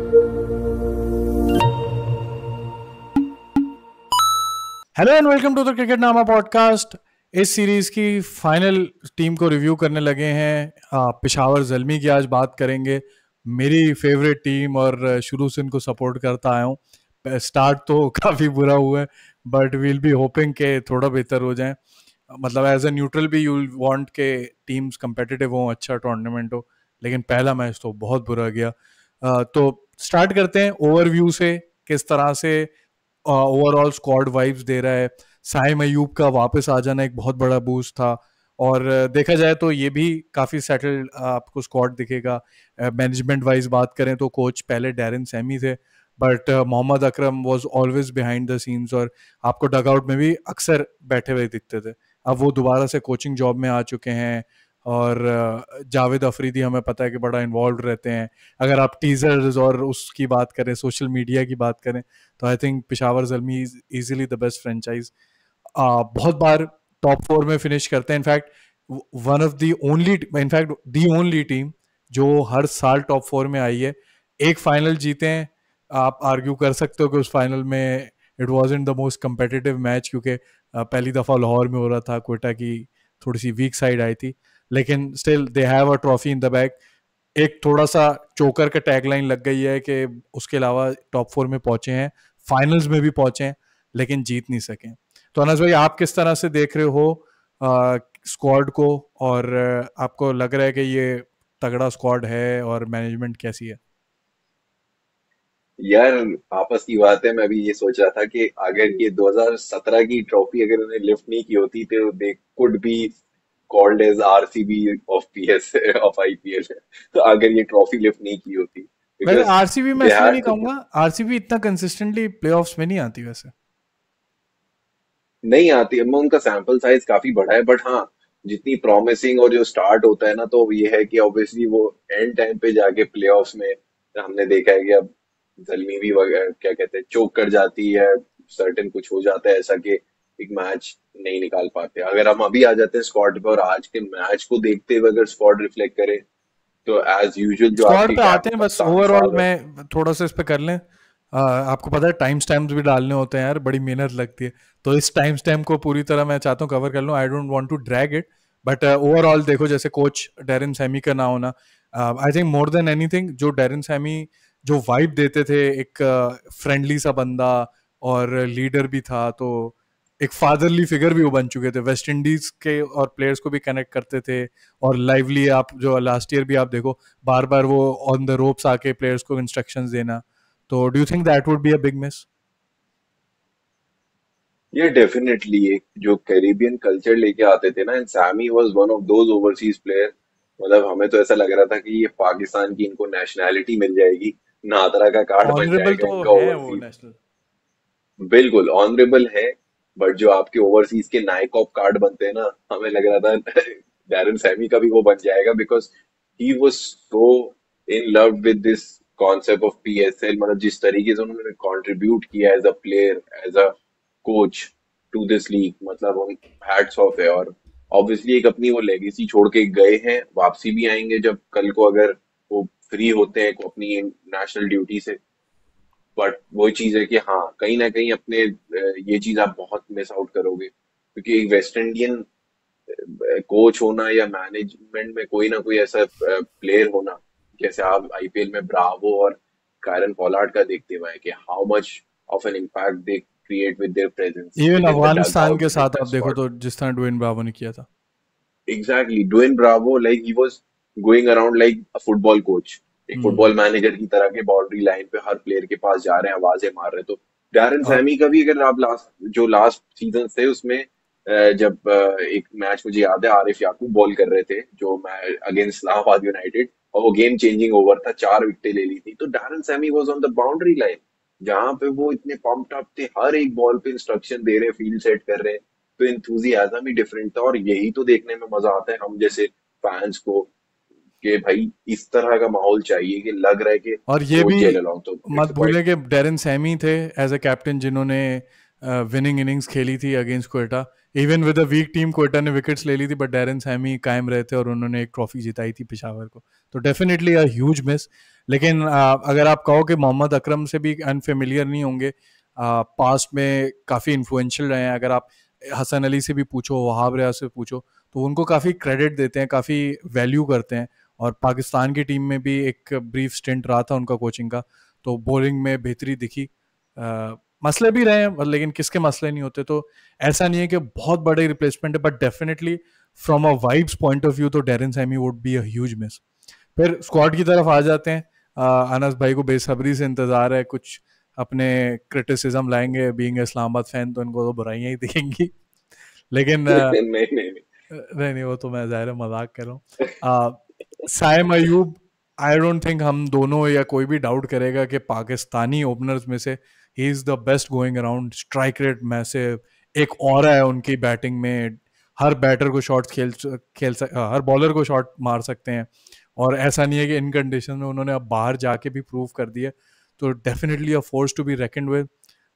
Hello and welcome to the cricket नामा podcast. इस series की फाइनल टीम को रिव्यू करने लगे हैं। पेशावर ज़ल्मी की आज बात करेंगे। मेरी फेवरेट टीम और शुरू से इनको सपोर्ट करता आया हूँ। स्टार्ट तो काफ़ी बुरा हुआ है बट वील बी होपिंग के थोड़ा बेहतर हो जाए। मतलब एज ए न्यूट्रल भी यू वांट के टीम्स कंपेटिटिव हो, अच्छा टूर्नामेंट हो, लेकिन पहला मैच तो बहुत बुरा गया। तो स्टार्ट करते हैं ओवरव्यू से, किस तरह से ओवरऑल स्क्वाड वाइब्स दे रहा है। साइम अयूब का वापस आ जाना एक बहुत बड़ा बूस्ट था और देखा जाए तो ये भी काफ़ी सेटल्ड आपको स्क्वाड दिखेगा। मैनेजमेंट वाइज बात करें तो कोच पहले डैरेन सैमी थे but Mohammad Akram was always behind the scenes और आपको डगआउट में भी अक्सर बैठे हुए दिखते थे। अब वो दोबारा से कोचिंग जॉब में आ चुके हैं और जावेद अफरीदी हमें पता है कि बड़ा इन्वॉल्व रहते हैं। अगर आप टीजर्स और उसकी बात करें, सोशल मीडिया की बात करें, तो I think Peshawar Zalmi is easily the best franchise. बहुत बार टॉप 4 में फिनिश करते हैं। In fact one of the only, in fact the only team जो हर साल टॉप 4 में आई है। एक फाइनल जीते हैं। आप आर्ग्यू कर सकते हो कि उस फाइनल में it wasn't the most competitive match क्योंकि पहली दफ़ा लाहौर में हो रहा था, क्वेटा की थोड़ी सी वीक साइड आई थी, लेकिन still they have a trophy in the bag. एक थोड़ा सा चोकर का टैगलाइन लग गई है कि उसके अलावा टॉप 4 में पहुंचे हैं, फाइनल्स में भी पहुंचे हैं, लेकिन जीत नहीं सके। तो अनस भाई, आप किस तरह से देख रहे हो स्क्वाड को, और आपको लग रहा है कि ये तगड़ा स्क्वाड है और मैनेजमेंट कैसी है? यार, आपस की बात है। मैं अभी ये सोच रहा था कि अगर ये 2017 की ट्रॉफी अगर उन्हें लिफ्ट नहीं की होती तो they could be called as RCB of PS of IPL. तो अगर ये ट्रॉफी लिफ्ट नहीं की होती, वैसे बिकॉज आरसीबी मैं दे इसलिए नहीं हैड टू। कहूंगा, आरसीबी इतना कंसिस्टेंटली प्लेऑफ्स में नहीं आती वैसे। नहीं आती, मैं उनका सैंपल साइज काफी बड़ा है, बट हाँ, जितनी प्रॉमिसिंग और जो स्टार्ट होता है ना, तो ये है कि ऑब्वियसली वो एंड टाइम पे जाके प्लेऑफ्स में हमने देखा है कि अब जलमी भी क्या कहते हैं, चोक कर जाती है। सर्टेन कुछ हो जाता है ऐसा कि एक मैच नहीं निकाल पाते। अगर हम अभी आ जाते हैं स्क्वाड पे और आज के मैच को देखते हुए अगर स्क्वाड रिफ्लेक्ट करे, तो एज यूजुअल जो स्क्वाड आपकी पे आते हैं, बस कप्तान ओवरऑल साहब है। में थोड़ा सा इस पे कर लें। आपको पता है टाइम स्टैम्प्स भी डालने होते हैं यार, बड़ी मेहनत लगती है। तो इस टाइम स्टैम्प को पूरी तरह मैं चाहता हूँ कवर कर लूँ। I don't want to drag it, but overall देखो, जैसे कोच डेरिन सैमी का ना होना, I think more than anything, जो डेरिन सैमी जो वाइब देते थे, एक फ्रेंडली सा बंदा और लीडर भी था, तो एक फादरली फिगर भी वो बन चुके थे। वेस्ट इंडीज के और प्लेयर्स को भी कनेक्ट करते थे और लाइवली, आप जो लास्ट ईयर भी आप देखो, बार बार वो ऑन द रोप्स आके प्लेयर्स को इंस्ट्रक्शंस देना। तो do you think that would be a big miss? ये डेफिनेटली एक जो कैरिबियन कल्चर लेके आते थे ना, and Sammy was one of those overseas player. मतलब हमें तो ऐसा लग रहा था कि ये पाकिस्तान की इनको नेशनैलिटी मिल जाएगी, नादरा का कार्ड बन ऑनरेबल जाएगा तो इनका है वो ओवरसीज। नेशनल। बिल्कुल ऑनरेबल है, बट जो आपके ओवरसीज के नाइकॉप कार्ड बनते हैं ना, हमें लग रहा था डैरन सैमी का भी वो बन जाएगा, because he was so in love with this concept of PSL. मतलब जिस तरीके से उन्होंने कंट्रीब्यूट किया as a player, as a coach to this league, मतलब हम हैट्स ऑफ है। और ऑब्वियसली एक अपनी वो लेगेसी छोड़ के गए हैं, वापसी भी आएंगे जब कल को अगर वो फ्री होते हैं को अपनी नेशनल ड्यूटी से। बट वो चीज है कि हाँ, कहीं ना कहीं अपने ये चीज आप बहुत मिस आउट करोगे, क्योंकि एक वेस्ट इंडियन कोच होना या मैनेजमेंट में कोई ना कोई ऐसा प्लेयर होना, जैसे आप आईपीएल में ब्रावो और कायरन पोलार्ड का देखते हुए हैं कि how much of an impact they create with their presence even with in the dug Afghanistan के आउट, विद इन साथ द आप देखो स्क्वाड। तो जिस तरह ड्वेन ब्रावो ने किया था। Exactly, Dwayne Bravo like he was going around like a football coach, एक हम्म। फुटबॉल मैनेजर की तरह के बाउंड्री लाइन पे हर प्लेयर के पास जा रहे हैं, आवाजें मार रहे हैं। तो डैरन और सैमी का भी अगर आप लास्ट सीजन थे उसमें, जब एक मैच मुझे याद है, आरिफ याकूब बॉल कर रहे थे जो मैं अगेंस्ट इस्लामाबाद यूनाइटेड, और वो गेम चेंजिंग ओवर था, 4 विकेटें ले ली थी, तो Darren Sami was on the boundary line, जहां पे वो इतने पंप्ड अप थे, हर एक बॉल पे इंस्ट्रक्शन दे रहे हैं, फील्ड सेट कर रहे हैं। तो इंथुजियाज्म ही डिफरेंट था, और यही तो देखने में मजा आता है हम जैसे फैंस को, कि भाई इस तरह का माहौल चाहिए कि लग रहा है कि और ये कोच भी जेल अलाउंग। तो मत इट्स क्वाइट। भूलें कि डेरिन सैमी थे एज ए कैप्टन जिन्होंने विनिंग इनिंग्स खेली थी against Quetta. Even with a week team Quetta ने विकेट्स ले ली थी, बट डैरेन सैमी कायम रहे थे और उन्होंने एक ट्रॉफी जिताई थी पेशावर को। तो डेफिनेटली अ ह्यूज मिस। लेकिन अगर आप कहो कि मोहम्मद अकरम से भी अनफेमिलियर नहीं होंगे, पास्ट में काफ़ी इन्फ्लुएंशियल रहे हैं। अगर आप हसन अली से भी पूछो, वहाब रियाज से पूछो, तो उनको काफ़ी क्रेडिट देते हैं, काफ़ी वैल्यू करते हैं। और पाकिस्तान की टीम में भी एक ब्रीफ स्टिंट रहा था उनका कोचिंग का, तो बॉलिंग में बेहतरी दिखी। मसले भी रहे हैं, लेकिन किसके मसले नहीं होते। तो ऐसा नहीं है कि बहुत बड़े रिप्लेसमेंट है, but definitely from a vibes point of view तो Darren Sammy would be a huge miss. फिर स्क्वाड की तरफ आ जाते हैं। अनस भाई को बेसब्री से इंतजार है, कुछ अपने क्रिटिसिज्म लाएंगे। बीइंग इस्लामाबाद फैन तो इनको तो बुराइयां ही दिखेंगी। लेकिन नहीं नहीं नहीं। नहीं नहीं, वो तो मैं ज़ाहिर है मजाक कर रहा हूँ। Saim Ayub, I don't think हम दोनों या कोई भी डाउट करेगा कि पाकिस्तानी ओपनर्स में से he is the best going around. Strike rate massive, एक और है उनकी बैटिंग में। हर बैटर को शॉट हर बॉलर को शॉट मार सकते हैं। और ऐसा नहीं है कि इन कंडीशन में, उन्होंने अब बाहर जाके भी प्रूव कर दिया। तो definitely a force to be reckoned with.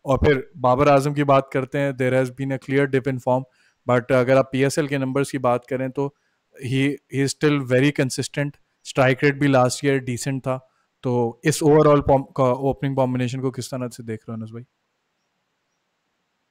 और फिर बाबर आजम की बात करते हैं, there has been a clear dip in form. But अगर आप पीएसएल के नंबर्स की बात करें तो he he still very consistent. Strike rate भी लास्ट ईयर डिसेंट था। तो इस ओवरऑल ओपनिंग कॉम्बिनेशन को किस तरह से देख रहे हो अनस भाई?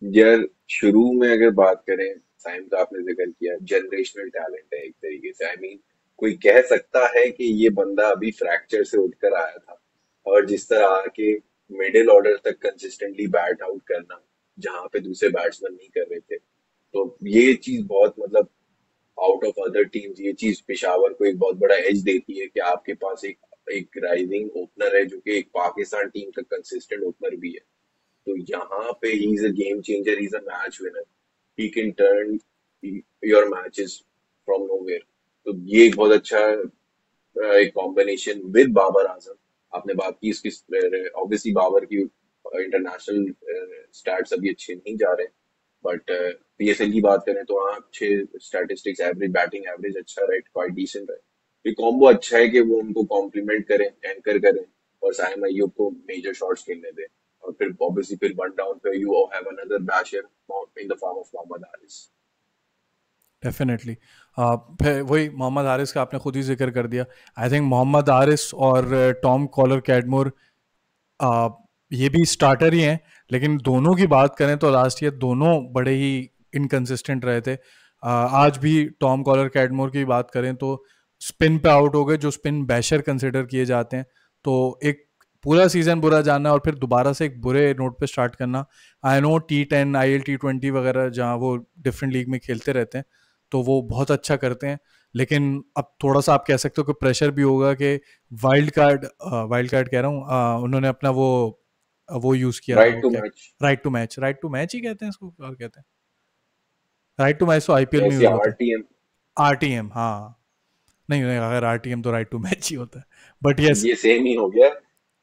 यार शुरू में अगर बात करें, साइम का आपने जिक्र किया, जनरेशनल टैलेंट है एक तरीके से। आई मीन कोई कह सकता है कि ये बंदा अभी फ्रैक्चर से उठकर आया था, और जिस तरह आके मिडिल ऑर्डर तक कंसिस्टेंटली बैट आउट करना, जहां पे दूसरे बैट्समैन नहीं कर रहे थे, तो ये चीज बहुत मतलब आउट ऑफ अदर टीम्स, ये चीज पेशावर को एक बहुत बड़ा एज देती है कि आपके पास एक एक राइजिंग ओपनर है जो कि एक पाकिस्तान टीम का कंसिस्टेंट ओपनर भी है। तो यहाँ पे he is a game changer, he is a match winner. He can turn your matches from nowhere. तो ये एक बहुत अच्छा एक कॉम्बिनेशन विद बाबर आजम। आपने बात की इसकी, ऑब्वियसली बाबर की इंटरनेशनल स्टैट्स अभी अच्छे नहीं जा रहे, बट पीएसएल की बात करें तो हाँ अच्छे स्टैटिस्टिक्स, एवरेज बैटिंग एवरेज अच्छा रहे, क्वाइट डिसेंट रहे। ये कॉम्बो अच्छा है कि वो उनको कॉम्प्लीमेंट करें, एंकर करें, और साइम अय्यूब को मेजर शॉट्स खेलने दें। और फिर ऑब्वियसली फिर वन डाउन पे you have another basher in the form of Mohammad Haris. Definitely. फिर वही मोहम्मद हारिस का आपने खुद ही जिक्र कर दिया। आई थिंक मोहम्मद हारिस और टॉम कॉलर कैडमोर, आ, ये भी स्टार्टर ही हैं। लेकिन दोनों की बात करें तो लास्ट ईयर दोनों बड़े ही इनकंसिस्टेंट रहे थे। आज भी टॉम कॉलर कैडमोर की बात करें तो स्पिन पे आउट हो गए, जो स्पिन बैशर कंसिडर किए जाते हैं। तो एक पूरा सीजन बुरा जाना और फिर दोबारा से एक बुरे नोट पे स्टार्ट करना। I know T10 IL T20 वगैरह जहाँ वो डिफरेंट लीग में खेलते रहते हैं, तो वो बहुत अच्छा करते हैं। लेकिन अब थोड़ा सा आप कह सकते हो कि प्रेशर भी होगा कि वाइल्ड कार्ड कह रहा हूँ, उन्होंने अपना वो यूज किया था, राइट वो टू क्या, मैच। राइट टू मैच ही कहते हैं इसको और कहते हैं। राइट टू मैच तो आईपीएल में ऐसे यूज होता है। आरटीएम। आरटीएम, हाँ। नहीं नहीं, अगर आरटीएम तो राइट टू मैच ही होता है, बट यस। ये सेम ही हो गया।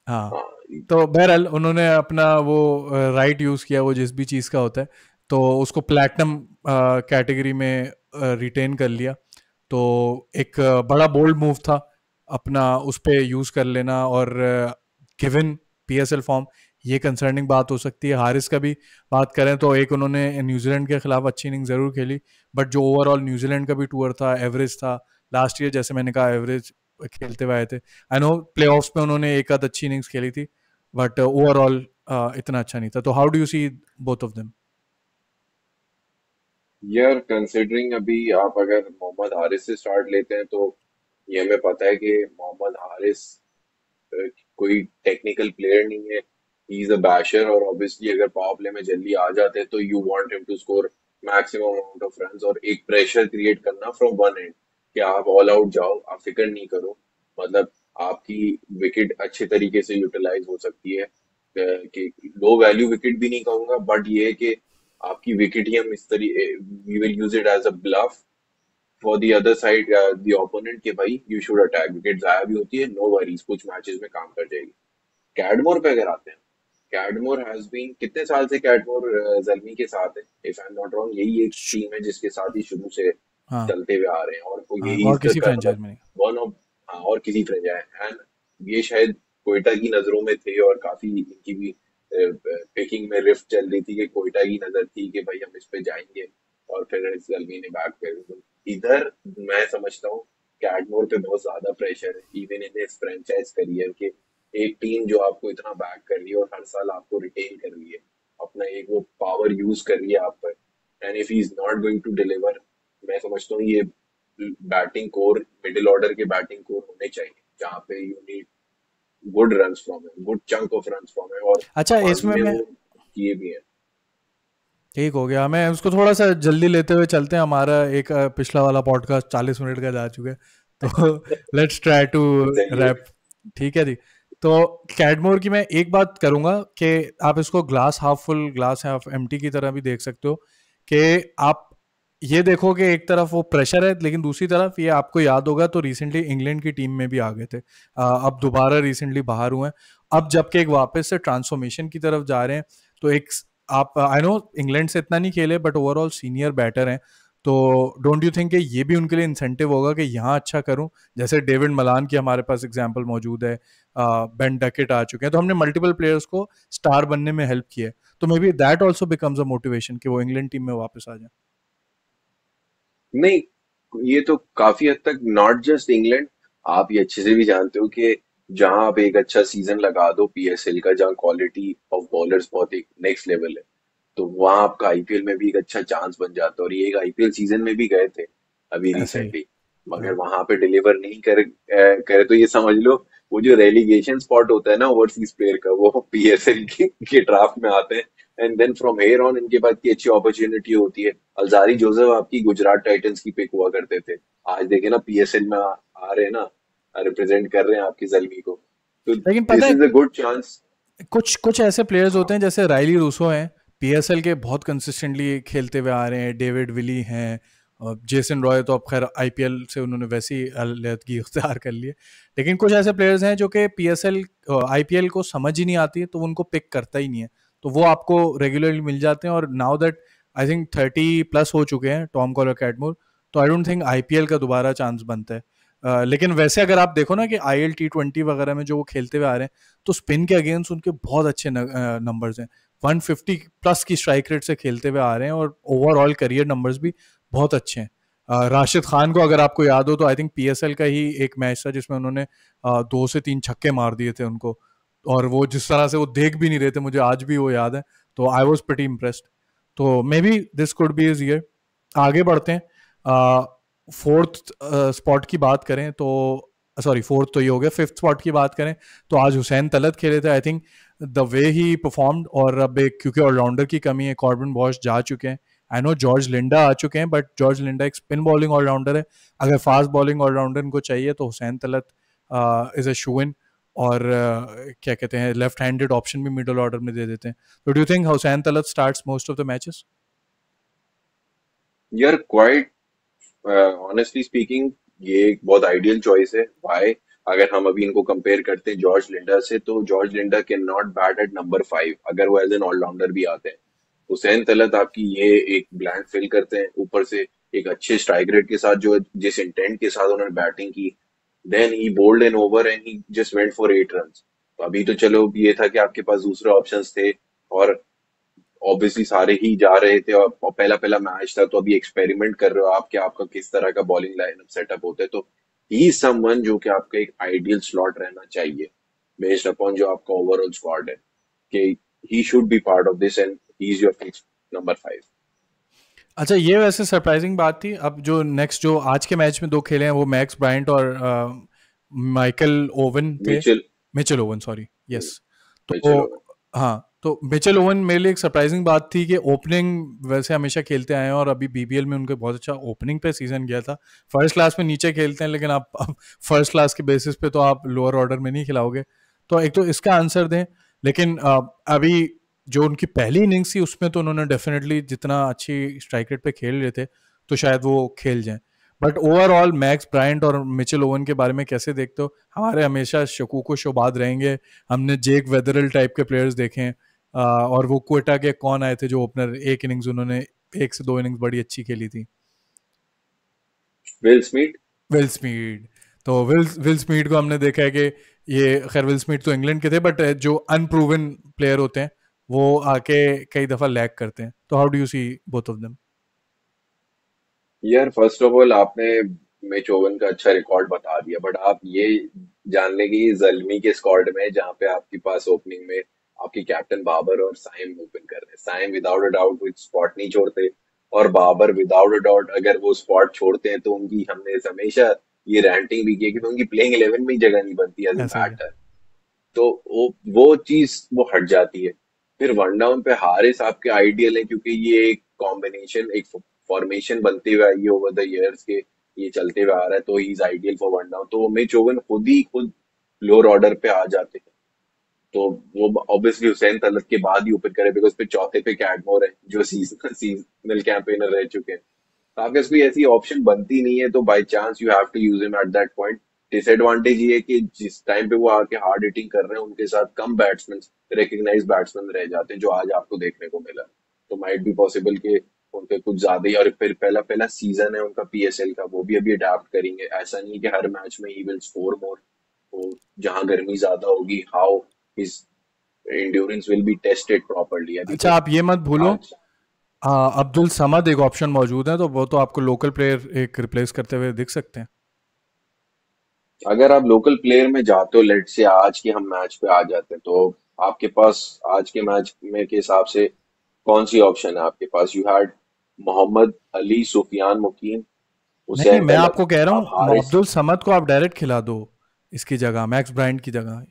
हाँ। हाँ। तो बहरहाल उन्होंने अपना वो राइट यूज किया, वो जिस भी चीज़ का होता है, तो उसको प्लैटिनम कैटेगरी में रिटेन कर लिया। तो एक बड़ा बोल्ड मूव था अपना उस पर यूज कर लेना। और गिवन पीएसएल फॉर्म, ये कंसर्निंग बात हो सकती है। हारिस का भी बात करें तो एक उन्होंने न्यूजीलैंड के खिलाफ अच्छी इनिंग जरूर खेली, बट जो ओवरऑल न्यूजीलैंड का भी टूर था एवरेज था। लास्ट ईयर जैसे मैंने कहा एवरेज खेलते हुए आए थे। आई नो प्लेऑफ्स में उन्होंने एक आध अच्छी इनिंग्स खेली थी, बट ओवरऑल इतना अच्छा नहीं था। तो how do you see both of them? यार कंसिडरिंग अभी आप अगर मोहम्मद हारिस से स्टार्ट लेते हैं, तो ये हमें पता है कि मोहम्मद हारिस कोई टेक्निकल प्लेयर नहीं है। ही इज अ बैशर, और ऑब्वियसली अगर पावर प्ले में जल्दी आ जाते हैं तो you want him to score maximum amount of runs, और एक प्रेशर क्रिएट करना फ्रॉम वन एंड कि आप ऑल आउट जाओ, आप फिक्र नहीं करो। मतलब आपकी विकेट अच्छे तरीके से यूटिलाइज हो सकती है, कि लो वैल्यू विकेट भी नहीं कहूंगा, बट ये है कि आपकी विकेट ही हम इस तरीके, we will use it as a bluff for the other side, the opponent, के भाई यू शुड अटैक। विकेट जाया भी होती है, नो वरीज, कुछ मैचेस में काम कर जाएगी। कैडमोर पे अगर आते हैं, कैडमोर हैज बीन, कितने साल से कैडमोर जर्मी के साथ है, if I am not wrong, यही एक टीम है जिसके साथ ही शुरू से हाँ चलते हुए आ रहे हैं, और वो हाँ, यही और इसका किसी मतलब फ्रेंचाइज में नहीं। वन ऑफ, हाँ, और किसी फ्रेंचाइज। एंड ये शायद कोयटा की नजरों में थे, और काफी इनकी भी पिकिंग में रिफ्ट चल रही थी कि कोयटा की नजर थी कि भाई हम इस पे जाएंगे। और फिर जल्दी ने बैक कर दी। इधर मैं समझता हूँ कैटमोर पे बहुत ज्यादा प्रेशर है even in this franchise career के। एक टीम जो आपको इतना बैक कर रही है और हर साल आपको रिटेन कर रही है, अपना एक वो पावर यूज कर रही है आप पर, and if he is not going to deliver, मैं समझता हूँ ये बैटिंग कोर, मिडिल ऑर्डर के बैटिंग कोर होने चाहिए जहाँ पे you need good runs from है, good chunk of runs from है, और अच्छा, फर्म इसमें में मैं वो किए भी हैं। ठीक हो गया, मैं उसको थोड़ा सा जल्दी लेते हुए चलते हैं, हमारा एक पिछला वाला पॉडकास्ट 40 मिनट का जा चुका है, तो लेट्स ट्राई टू चलिए। रैप। ठीक है जी। तो कैडमोर की मैं एक बात करूंगा कि आप इसको glass half full glass half empty की तरह भी देख सकते हो, कि आप ये देखो कि एक तरफ वो प्रेशर है, लेकिन दूसरी तरफ ये आपको याद होगा तो रिसेंटली इंग्लैंड की टीम में भी आ गए थे, अब दोबारा रिसेंटली बाहर हुए हैं, अब जबकि एक वापस से ट्रांसफॉर्मेशन की तरफ जा रहे हैं। तो एक आप आई नो इंग्लैंड से इतना नहीं खेले बट ओवरऑल सीनियर बैटर हैं, तो डोंट यू थिंक कि ये भी उनके लिए इंसेंटिव होगा कि यहाँ अच्छा करूं, जैसे डेविड मलान की हमारे पास एग्जांपल मौजूद है, बेन डकेट आ चुके हैं, तो हमने मल्टीपल प्लेयर्स को स्टार बनने में हेल्प किया है, तो may be that also becomes a motivation कि वो इंग्लैंड टीम में वापस आ जाए। नहीं, ये तो काफी हद तक नॉट जस्ट इंग्लैंड, आप ये अच्छे से भी जानते हो कि जहां आप एक अच्छा सीजन लगा दो पीएसएल का, जहां क्वालिटी ऑफ बॉलर्स बहुत एक नेक्स्ट लेवल है, तो वहां आपका आईपीएल में भी एक अच्छा चांस बन जाता है। और ये एक आईपीएल सीजन में भी गए थे अभी ऐसे ही। रिसेंटली, मगर हाँ। वहां पे डिलीवर नहीं करे तो ये समझ लो वो जो रेलीगेशन स्पॉट होता है ना ओवरसीज प्लेयर का, वो पीएसएल के ड्राफ्ट में आते हैं, and then from here on इनके बाद की अच्छी अपॉर्चुनिटी होती है। अल्जारी जोसेफ आपकी गुजरात टाइटंस की पिक हुआ करते थे, आज देखे ना पीएसएल में आ रहे हैं ना, रिप्रेजेंट कर रहे हैं आपकी जलमी को, तो लेकिन पता दिस है, इज अ गुड चांस। कुछ कुछ ऐसे प्लेयर्स हाँ। होते हैं जैसे राइली रूसो हैं, पीएसएल के बहुत कंसिस्टेंटली खेलते हुए आ रहे हैं, डेविड विली हैं, और जेसन रॉय तो अब खैर आईपीएल से उन्होंने वैसे ही अलहदगी इख्तियार कर ली है, लेकिन कुछ ऐसे प्लेयर्स हैं जो कि पीएसएल आईपीएल को समझ ही नहीं आती है, तो उनको पिक करता ही नहीं है, तो वो आपको रेगुलरली मिल जाते हैं, और नाउ दैट आई थिंक 30+ हो चुके हैं टॉम कॉलर कैटमोर, तो आई डोंट थिंक आईपीएल का दोबारा चांस बनता है। लेकिन वैसे अगर आप देखो ना कि आईएल T20 वगैरह में जो वो खेलते हुए आ रहे हैं, तो स्पिन के अगेंस्ट उनके बहुत अच्छे नंबर्स हैं, 150+ की स्ट्राइक रेट से खेलते हुए आ रहे हैं, और ओवरऑल करियर नंबर्स भी बहुत अच्छे हैं। राशिद खान को अगर आपको याद हो तो आई थिंक पीएसएल का ही एक मैच था जिसमें उन्होंने 2 से 3 छक्के मार दिए थे उनको, और वो जिस तरह से वो देख भी नहीं रहे थे, मुझे आज भी वो याद है, तो आई वॉज प्रीटी इम्प्रेस्ड। तो maybe this could be is year. आगे बढ़ते हैं, फोर्थ स्पॉट की बात करें तो, सॉरी फोर्थ तो ये हो गया, फिफ्थ स्पॉट की बात करें तो आज हुसैन तलत खेले थे। I think the way he performed, और अब एक क्योंकि ऑलराउंडर की कमी है, कॉर्बिन बॉश जा चुके हैं, आई नो जॉर्ज लिंडा आ चुके हैं, बट जॉर्ज लिंडा एक स्पिन बॉलिंग ऑलराउंडर है, अगर फास्ट बॉलिंग ऑलराउंडर इनको चाहिए तो हुसैन तलत इज अ शू इन, और क्या कहते हैं लेफ्ट हैंडेड ऑप्शन भी मिडल ऑर्डर में दे देते हैं, तो do you think Hussain Talat starts most of the matches? यार क्वाइट ऑनेस्टली स्पीकिंग, ये एक बहुत आइडियल चॉइस है। व्हाई? अगर हम अभी इनको कंपेयर करते हैं जॉर्ज लिंडा से, तो George Linde can not bat at number 5 अगर वो एज एन ऑलराउंडर भी आते हैं। हुसैन तलत आपकी ये एक ब्लैंक फिल करते हैं, ऊपर से एक अच्छे स्ट्राइक रेट के साथ, जो जिस इंटेंट के साथ उन्होंने बैटिंग की, then he bowled an over and he just went for 8 runs. तो अभी तो चलो ये था कि आपके पास दूसरे ऑप्शंस थे, और ऑब्वियसली सारे ही जा रहे थे, और पहला पहला मैच था, तो अभी एक्सपेरिमेंट कर रहे हो आप कि आपका किस तरह का बॉलिंग लाइनअप सेटअप होता है, तो ही समवन जो कि आपका एक आइडियल स्लॉट रहना चाहिए बेस्ड अपॉन जो आपका ओवरऑल स्क्वाड है, कि he should be part of this and he is your fix number 5। अच्छा, ये वैसे सरप्राइजिंग बात थी। अब जो नेक्स्ट जो आज के मैच में दो खेले हैं वो मैक्स ब्रायंट और माइकल ओवन थे, Mitchell. Mitchell oven, sorry, yes. तो मिचेल ओवन। हाँ, तो मिचेल ओवन मेरे लिए एक सरप्राइजिंग बात थी कि ओपनिंग वैसे हमेशा खेलते आए हैं, और अभी बीबीएल में उनके बहुत अच्छा ओपनिंग पे सीजन गया था। फर्स्ट क्लास में नीचे खेलते हैं, लेकिन आप फर्स्ट क्लास के बेसिस पे तो आप लोअर ऑर्डर में नहीं खिलाओगे, तो एक तो इसका आंसर दें। लेकिन अभी जो उनकी पहली इनिंग्स थी उसमें तो उन्होंने डेफिनेटली जितना अच्छी स्ट्राइक रेट पे खेल रहे थे तो शायद वो खेल जाएं, बट ओवरऑल मैक्स ब्रायंट और मिचेल ओवन के बारे में कैसे देखते हो? हमारे हमेशा शकूक व शुबाद रहेंगे, हमने जेक वेदरल टाइप के प्लेयर्स देखे हैं, और वो क्वेटा के कौन आए थे जो ओपनर, एक इनिंग्स उन्होंने 1 से 2 इनिंग्स बड़ी अच्छी खेली थी, विल स्मिथ। Will Smith. तो विल स्मीड को हमने देखा है कि ये खैर विल स्मीड तो इंग्लैंड के थे, बट जो अनप्रूवन प्लेयर होते हैं वो आके कई दफा लैग करते हैं, तो how do you see both of them? यार फर्स्ट ऑफ ऑल आपने मिच ओवन का अच्छा रिकॉर्ड बता दिया, बट आप ये जान लें कि जल्मी के स्क्वाड में जहाँ पे आपके पास ओपनिंग में आपके कैप्टन बाबर और साइम ओपन कर रहे हैं, साइम विदाउट अ डाउट कुछ स्पॉट नहीं छोड़ते, और बाबर विदाउट अ डाउट अगर वो स्पॉट छोड़ते हैं तो उनकी, हमने हमेशा ये रैंटिंग भी की है कि उनकी प्लेइंग 11 में ही जगह नहीं बनती एज ए ऐसा ही है। बैटर। तो वो चीज वो हट जाती है। फिर वन डाउन पे हारिस आपके आइडियल है, क्योंकि ये एक कॉम्बिनेशन, एक फॉर्मेशन बनते हुए आई है ओवर द इयर्स के, ये चलते हुए आ रहा है, तो he is ideal for one down. तो मिच ओवन खुद लोअर ऑर्डर पे आ जाते हैं, तो वो ऑब्वियसली हुसैन तलत के बाद ही ओपन करे, बिकॉज फिर चौथे पे कैडमोर है जो सीजनल कैंपेनर रह चुके हैं। तो आपके पास कोई ऐसी ऑप्शन बनती नहीं है, तो by chance you have to use him at that point. Disadvantage ये है कि जिस टाइम पे वो आके हार्ड हिटिंग कर रहे हैं उनके साथ कम बैट्समैन, रिकग्नाइज बैट्समैन रह जाते हैं, जो आज आपको देखने को मिला। तो माइट बी पॉसिबल कि उनके कुछ ज्यादा ही, और फिर पहला पहला सीजन है उनका पीएसएल का, वो भी अभी अडाप्ट करेंगे। ऐसा नहीं है कि हर मैच में ही विल स्कोर मोर, तो जहां गर्मी ज्यादा होगी, how his endurance will be tested properly। अभी अच्छा तो आप ये मत भूलो, आज अब्दुल समद एक ऑप्शन मौजूद है, तो वो तो आपको लोकल प्लेयर एक रिप्लेस करते हुए दिख सकते हैं। अगर आप लोकल प्लेयर में जाते हो, लेट से आज के हम मैच पे आ जाते हैं, तो आपके पास आज के मैच में के हिसाब से कौन सी ऑप्शन है आपके पास? यू हैड मोहम्मद अली, सुफियान मुकीम, नहीं नहीं, हुसैन मैं तलत, आपको कह रहा आप हूँ हारिस। अब्दुल समद को आप डायरेक्ट खिला दो इसकी जगह, मैक्स ब्राइंड की जगह।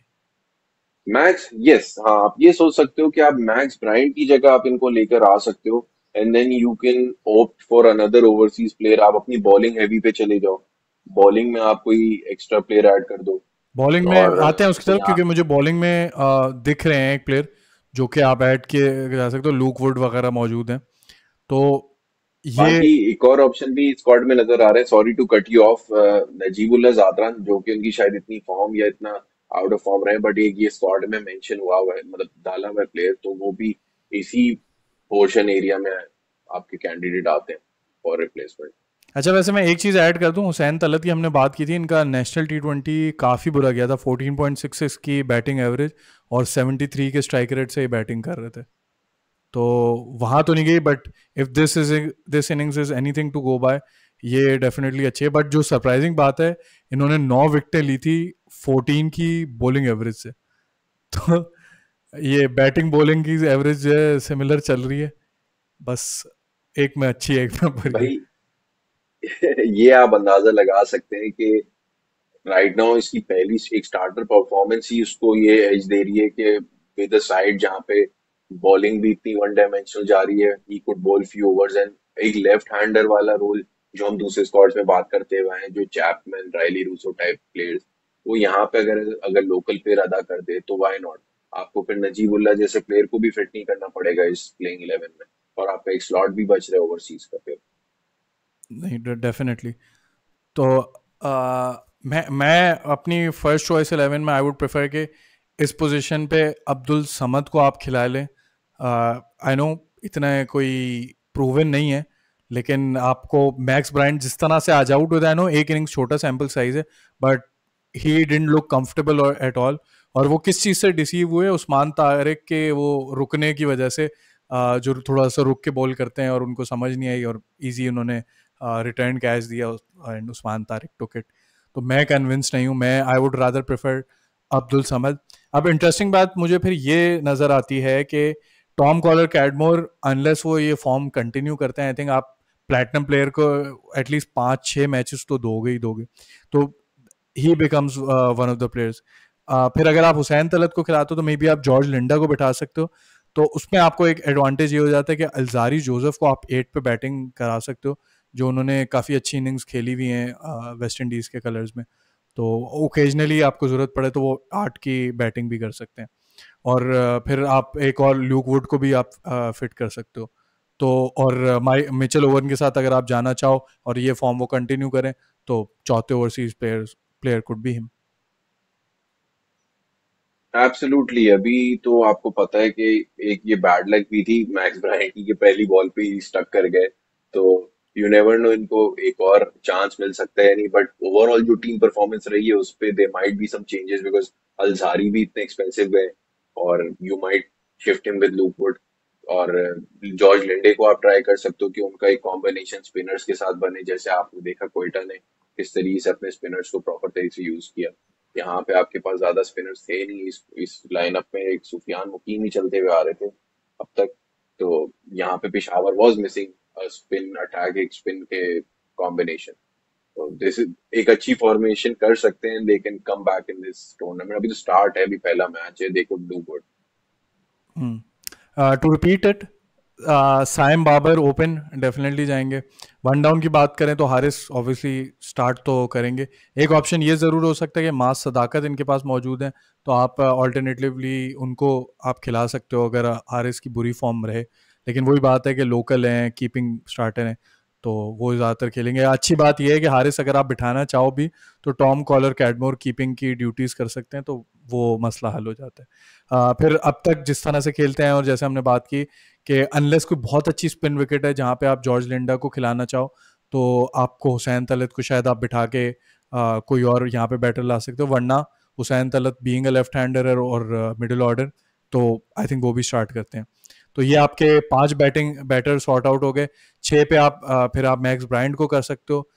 मैक्स, यस, हाँ, आप ये सोच सकते हो कि आप मैक्स ब्राइंड की जगह आप इनको लेकर आ सकते हो, and then you can opt for another overseas player. आप अपनी बॉलिंग हैवी पे चले जाओ, बॉलिंग में आप कोई एक्स्ट्रा प्लेयर ऐड कर दो। बॉलिंग में और आते हैं उसकी तरफ, कोई क्योंकि मुझे बॉलिंग में दिख रहे हैं एक प्लेयर जो कि आप ऐड किए जा सकते हो, लूक वुड वगैरह मौजूद हैं। तो ये बाकी एक और ऑप्शन भी स्क्वाड में नजर आ रहा है, sorry to cut you off, Najibullah Zadran, जो कि उनकी शायद इतनी फॉर्म या इतना आउट ऑफ फॉर्म रहे, बट एक ये स्क्वाड में मेंशन हुआ है, मतलब डाला हुआ है प्लेयर, तो वो भी इसी पोर्शन एरिया में आपके कैंडिडेट आते हैं फॉर रिप्लेसमेंट। अच्छा, वैसे मैं एक चीज़ ऐड कर दूं, हुसैन तलत की हमने बात की थी, इनका नेशनल T20 काफ़ी बुरा गया था, 14.66 की बैटिंग एवरेज और 73 के स्ट्राइक रेट से ही बैटिंग कर रहे थे। तो वहां तो नहीं गई, but if this innings is anything to go by, ये डेफिनेटली अच्छी है। बट जो सरप्राइजिंग बात है, इन्होंने 9 विकेटें ली थी 14 की बॉलिंग एवरेज से। तो ये बैटिंग बॉलिंग की एवरेज जो है सिमिलर चल रही है, बस एक में अच्छी है, एक में बुरी है। भाई ये आप अंदाजा लगा सकते हैं कि राइट नाउ इसकी पहली एक स्टार्टर परफॉर्मेंस ही उसको ये एज दे रही है कि विद द साइड जहाँ पे बॉलिंग भी इतनी वन डायमेंशनल जा रही है, he could ball few overs, and एक लेफ्ट हैंडर वाला रोल जो हम दूसरे स्क्वाड्स में बात करते हुए हैं, जो Chapman, Rilee Rossouw type players, वो यहाँ पे अगर अगर लोकल प्लेयर अदा कर दे तो व्हाई नॉट। आपको फिर नजीबुल्ला जैसे प्लेयर को भी फिट नहीं करना पड़ेगा इस प्लेइंग 11 में, और आपका एक स्लॉट भी बच रहा है ओवरसीज का फिर। नहीं, डेफिनेटली। तो मैं अपनी फर्स्ट चॉइस 11 में आई वुड प्रेफर कि इस पोजीशन पे अब्दुल समद को आप खिला लें। आई नो इतना कोई प्रूवन नहीं है, लेकिन आपको मैक्स ब्राइंड जिस तरह से आज आउट होता है, नो एक इनिंग्स छोटा सैम्पल साइज है, but he didn't look comfortable at all. और वो किस चीज़ से डिसीव हुए, उस्मान तारिक के वो रुकने की वजह से, जो थोड़ा सा रुक के बॉल करते हैं और उनको समझ नहीं आई और इजी उन्होंने रिटर्न कैच दिया, and Usman Tariq took it. तो मैं कन्विंस नहीं हूँ, मैं I would rather prefer Abdul Samad. अब इंटरेस्टिंग बात मुझे फिर ये नज़र आती है कि टॉम कॉलर कैडमोर, अनलेस वो ये फॉर्म कंटिन्यू करते हैं, आई थिंक आप प्लेटिनम प्लेयर को एटलीस्ट 5-6 मैचेस तो दोगे ही दोगे। तो ही becomes one of the players. फिर अगर आप हुसैन तलत को खिलाते हो तो मे बी आप जॉर्ज लिंडा को बिठा सकते हो। तो उसमें आपको एक एडवांटेज ये हो जाता है कि अल्जारी जोसेफ को आप 8 पे बैटिंग करा सकते हो, जो उन्होंने काफ़ी अच्छी इनिंग्स खेली हुई हैं वेस्ट इंडीज़ के कलर्स में। तो ओकेजनली आपको ज़रूरत पड़े तो वो 8 की बैटिंग भी कर सकते हैं। और फिर आप एक और ल्यूक वुड को भी आप फिट कर सकते हो। तो और मिचेल ओवन के साथ अगर आप जाना चाहो और ये फॉर्म वो कंटिन्यू करें, तो चौथे overseas player could be him. Absolutely. अभी तो आपको पता है कि एक ये बैड लक भी थी मैक्स ब्रायन की कि पहली बॉल पे ही स्टक कर गए, तो यू नेवर नो, इनको एक और चांस मिल सकता है नहीं, बट ओवरऑल जो टीम परफॉर्मेंस रही है उस पे they might be some changes, because Alzarri भी इतने एक्सपेंसिव गए, और you might shift him with Luke Wood. और जॉर्ज लिंडे को आप ट्राई कर सकते हो कि उनका एक कॉम्बिनेशन स्पिनर्स के साथ बने, जैसे आपने देखा कोयटा ने किस तरीके से अपने स्पिनर्स को प्रॉपर तरीके से यूज किया। यहाँ पे आपके पास ज्यादा स्पिनर्स थे नहीं, इस लाइनअप में एक सुफियान मुकीम ही चलते हुए आ रहे थे अब तक। तो यहाँ पे Peshawar was missing spin attack, एक स्पिन के कॉम्बिनेशन। तो दिस इज एक अच्छी फॉर्मेशन कर सकते हैं, they can come back in this tournament. अभी तो स्टार्ट है, अभी पहला मैच है, they could do good. To repeat it, Saim Babar open definitely जाएंगे। वन डाउन की बात करें तो हारिस ऑब्वियसली स्टार्ट तो करेंगे। एक ऑप्शन ये ज़रूर हो सकता है कि मास सदाकत इनके पास मौजूद है, तो आप ऑल्टरनेटिवली उनको आप खिला सकते हो अगर हारिस की बुरी फॉर्म रहे। लेकिन वही बात है कि लोकल हैं, कीपिंग स्टार्टर हैं, तो वो ज़्यादातर खेलेंगे। अच्छी बात यह है कि हारिस अगर आप बिठाना चाहो भी तो टॉम कॉलर कैडमोर कीपिंग की ड्यूटीज़ कर सकते हैं, तो वो मसला हल हो जाता है। फिर अब तक जिस तरह से खेलते हैं और जैसे हमने बात की कि अनलेस कोई बहुत अच्छी स्पिन विकेट है जहाँ पे आप जॉर्ज लिंडा को खिलाना चाहो, तो आपको हुसैन तलत को शायद आप बिठा के कोई और यहाँ पे बैटर ला सकते हो, वरना Hussain Talat being a left hander और मिडिल ऑर्डर, तो आई थिंक वो भी स्टार्ट करते हैं। तो ये आपके 5 बैटिंग बैटर सॉर्ट आउट हो गए। 6 पे आप फिर आप मैक्स ब्रायंट को कर सकते हो,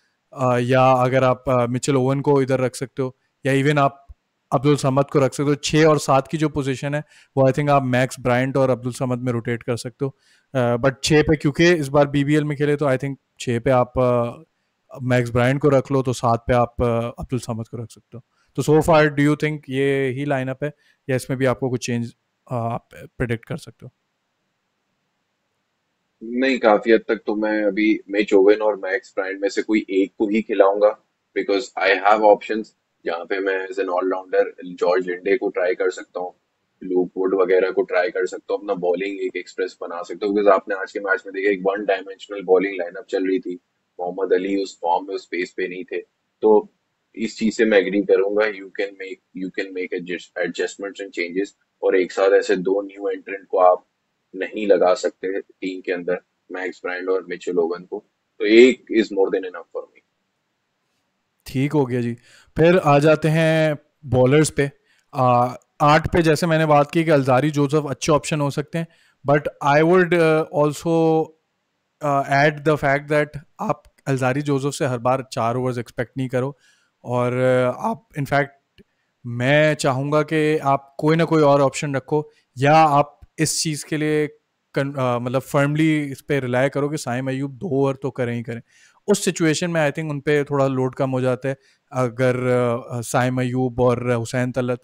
या अगर आप मिचेल ओवन को इधर रख सकते हो, या इवन आप अब्दुल समद को रख सकते हो। 6 और 7 की जो पोजीशन है वो आई थिंक आप मैक्स ब्रायंट और अब्दुल समद में रोटेट कर सकते हो। बट 6 पे क्योंकि इस बार बीबीएल में खेले, तो आई थिंक 6 पे आप मैक्स ब्रायंट को रख लो, तो 7 पे आप अब्दुल समद को रख सकते हो। तो सो फार डू यू थिंक ये ही लाइनअप है, या इसमें भी आपको कुछ चेंज आप प्रिडिक्ट कर सकते हो? नहीं, काफी हद तक तो मैं अभी मिच ओवन और मैक्स ब्रायंट में से कोई एक को ही खिलाऊंगा, बिकॉज आई हैव ऑप्शंस जहाँ पे मैं as an allrounder George Linde को ट्राई कर सकता हूँ, लूक वुड वगैरह को ट्राई कर सकता हूँ, अपना बॉलिंग एक एक्सप्रेस बना सकता हूँ। बिकॉज आपने आज के मैच में देखा, एक वन डायमेंशनल बॉलिंग लाइनअप चल रही थी, मोहम्मद अली उस फॉर्म में, उस पेस पे नहीं थे। तो इस चीज से मैं एग्री करूंगा, you can make adjustments and changes, और एक साथ ऐसे दो न्यू एंट्रेंट को आप नहीं लगा सकते टीम के अंदर, मैक्स ब्रायंट और मिचेल ओवन को। तो एक is more than enough for me. ठीक हो गया जी। फिर आ जाते हैं बॉलर्स पे। 8 पे जैसे मैंने बात की कि अल्जारी जोसेफ अच्छे ऑप्शन हो सकते हैं, but I would also add the fact that आप अल्जारी जोसेफ से हर बार 4 ओवर्स एक्सपेक्ट नहीं करो। और आप इनफैक्ट मैं चाहूँगा कि आप कोई ना कोई और ऑप्शन रखो, या आप इस चीज़ के लिए मतलब फर्मली इस पे रिलाय करो कि साइम अयूब 2 ओवर तो करें ही करें। उस सिचुएशन में आई थिंक उन पे थोड़ा लोड कम हो जाता है। अगर साइम अयूब और हुसैन तलत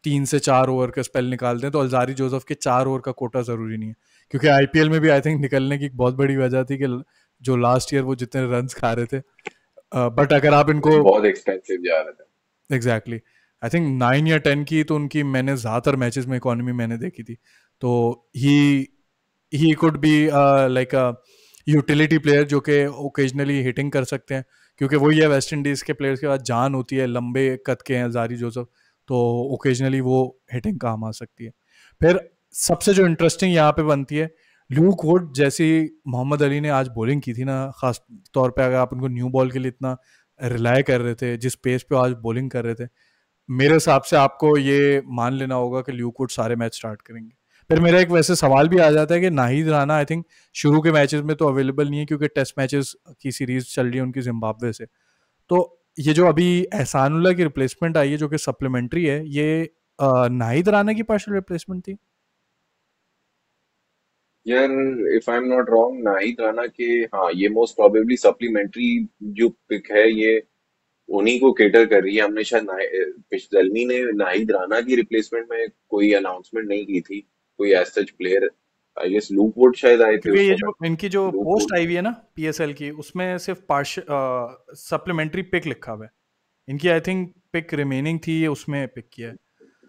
3 से 4 ओवर का स्पेल निकालते हैं, तो अल्जारी जोसेफ के 4 ओवर का कोटा ज़रूरी नहीं है। क्योंकि आईपीएल में भी आई थिंक निकलने की एक बहुत बड़ी वजह थी कि जो लास्ट ईयर वो जितने रन खा रहे थे, बट अगर आप इनको बहुत एक्सपेंसिव जा रहा था। एग्जैक्टली, आई थिंक 9 या 10 की तो उनकी मैंने ज़्यादातर मैचेस में इकोनॉमी मैंने देखी थी। तो he he could be like a utility player जो कि ओकेजनली हिटिंग कर सकते हैं, क्योंकि वही है वेस्ट इंडीज़ के प्लेयर्स के पास जान होती है, लंबे कद के हैं जारी जोसेफ, तो ओकेजनली वो हिटिंग काम आ सकती है। फिर सबसे जो इंटरेस्टिंग यहाँ पे बनती है, ल्यूक वुड जैसी मोहम्मद अली ने आज बॉलिंग की थी ना, खास तौर पे अगर आप उनको न्यू बॉल के लिए इतना रिलाय कर रहे थे, जिस पेस पे आज बॉलिंग कर रहे थे, मेरे हिसाब से आपको ये मान लेना होगा कि ल्यूक वुड सारे मैच स्टार्ट करेंगे। फिर मेरा एक वैसे सवाल भी आ जाता है कि नाहिद राना आई थिंक शुरू के मैचेस में तो अवेलेबल नहीं है, क्योंकि टेस्ट मैचेस की सीरीज चल रही है उनकी जिम्बाब्वे से। तो ये जो अभी एहसानुल्लाह की रिप्लेसमेंट आई है जो कि सप्लीमेंट्री है, ये नाहिद राना की पार्शियल रिप्लेसमेंट थी? यार, if I am not wrong, Nahid Rana के, हाँ, ये मोस्ट प्रोबेबली सप्लीमेंट्री जो पिक है, ये उन्हीं को केटर कर रही है। हमने शायद जलमी ने नाहिद राणा की रिप्लेसमेंट में कोई अनाउंसमेंट नहीं की थी, कोई as such player. I guess Luke Wood शायद आए थे क्योंकि उस ये समय। जो इनकी जो लूक पोस्ट वुड, आई हुई है ना पीएसएल की, उसमें सिर्फ पार्शियल सप्लीमेंट्री पिक लिखा हुआ है। इनकी आई थिंक पिक रिमेनिंग थी, ये उसमें पिक किया है।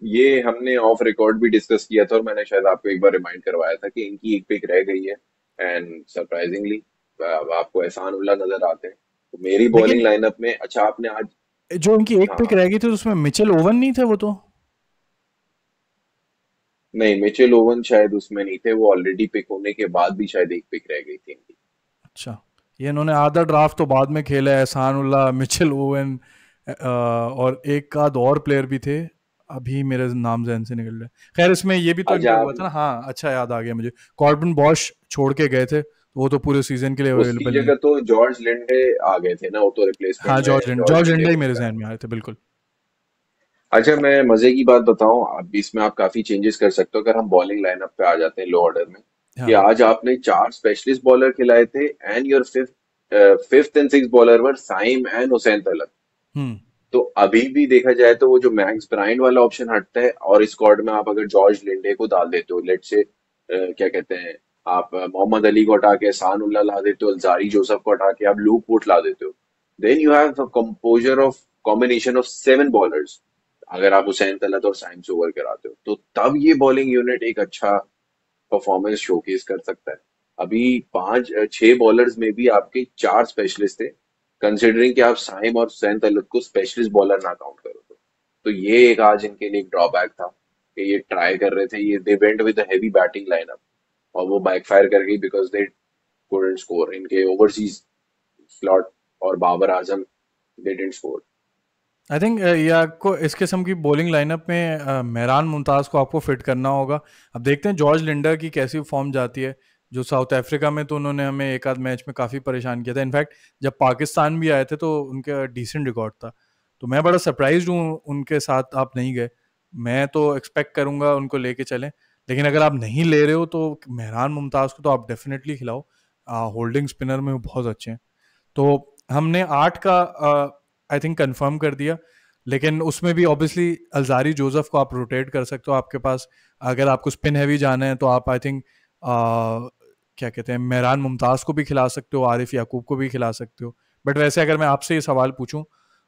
ये हमने ऑफ रिकॉर्ड भी डिस्कस किया था, और मैंने शायद आपको एक बार रिमाइंड करवाया था कि इनकी एक पिक रह गई है। एंड सरप्राइजिंगली आपको एहसान उल्लाह नजर आते हैं। तो मेरी लेकिन बॉलिंग लाइनअप में, अच्छा आपने आज, जो उनकी एक हाँ पिक हाँ, रह गई थी उसमें मिचेल ओवन नहीं थे वो तो। नहीं, मिचेल ओवन शायद उसमें नहीं थे, वो ऑलरेडी पिक होने के बाद भी शायद एक पिक रह गई थी इनकी। अच्छा, ये इन्होंने आधा ड्राफ्ट तो बाद में खेला है, एहसानुल्लाह, मिचेल ओवन, और एक आध और प्लेयर भी थे। अभी मेरे नाम जहन से निकल रहा है। खैर इसमें ये भी तो अच्छा इनका हुआ आप था ना, हाँ अच्छा याद आ गया मुझे, कॉर्बिन बॉश छोड़ के गए थे तो वो तो पूरे सीजन के लिए उसकी अवेलेबल नहीं। जगह तो जॉर्ज लिंडे आ गए थे ना, वो तो रिप्लेसमेंट हाँ में जॉर्ज जॉर्ज लिंडे लिंडा ही को मेरे निकाला। जहन में आए थे बिल्कुल। अच्छा मैं मजे की बात बताऊं, अब इसमें आप काफी चेंजेस कर सकते हो अगर हम बॉलिंग लाइनअप पे आ जाते हैं लो ऑर्डर में, कि हाँ। आज आपने चार स्पेशलिस्ट बॉलर खिलाए थे and your fifth and six bowler were Saim and Hussain Talat. Hmm. तो अभी भी देखा जाए तो वो जो मैक्स ब्रायन वाला ऑप्शन हटता है और इस स्क्वाड में आप अगर जॉर्ज लिंडे को डाल देते हो, लेट से क्या कहते हैं, आप मोहम्मद अली को हटा के एहसान उल्लाह ला देते हो, अल्जारी जोसफ को हटा के आप लूक वुड ला देते हो, then you have a composer of combination of seven bowlers. अगर आप हुसैन तलत और साइम से ओवर कराते हो तो तब ये बॉलिंग यूनिट एक अच्छा परफॉर्मेंस शोकेस कर सकता है। अभी छह बॉलर्स में भी आपके चार स्पेशलिस्ट थे, कंसिडरिंग कि आप साइम और हुसैन तलत को स्पेशलिस्ट बॉलर ना काउंट करो तो ये एक आज इनके लिए एक ड्रॉबैक था कि ये ट्राई कर रहे थे, ये they went with heavy batting lineup और वो बैकफायर कर गई बिकॉज दे कुडंट स्कोर इनके ओवरसीज स्लॉट और Babar Azam they didn't score. I think ये आपको इस किस्म की बॉलिंग लाइनअप में मेहरान मुमताज़ को आपको फिट करना होगा। अब देखते हैं जॉर्ज लिंडर की कैसी फॉर्म जाती है। जो साउथ अफ्रीका में तो उन्होंने हमें एक आध मैच में काफ़ी परेशान किया था, इनफैक्ट जब पाकिस्तान भी आए थे तो उनका डिसेंट रिकॉर्ड था। तो मैं बड़ा सरप्राइज हूँ उनके साथ आप नहीं गए। मैं तो एक्सपेक्ट करूँगा उनको लेके चलें, लेकिन अगर आप नहीं ले रहे हो तो मेहरान मुमताज़ को तो आप डेफिनेटली खिलाओ। होल्डिंग स्पिनर में वो बहुत अच्छे हैं। तो हमने 8 का आई थिंक कंफर्म कर दिया, लेकिन उसमें भी ऑब्वियसली अल्जारी जोसेफ को आप रोटेट कर सकते हो आपके पास। अगर आपको स्पिन हैवी जाना है तो आप आई थिंक क्या कहते हैं मेहरान मुमताज़ को भी खिला सकते हो, आरिफ याकूब को भी खिला सकते हो। बट वैसे अगर मैं आपसे ये सवाल पूछूं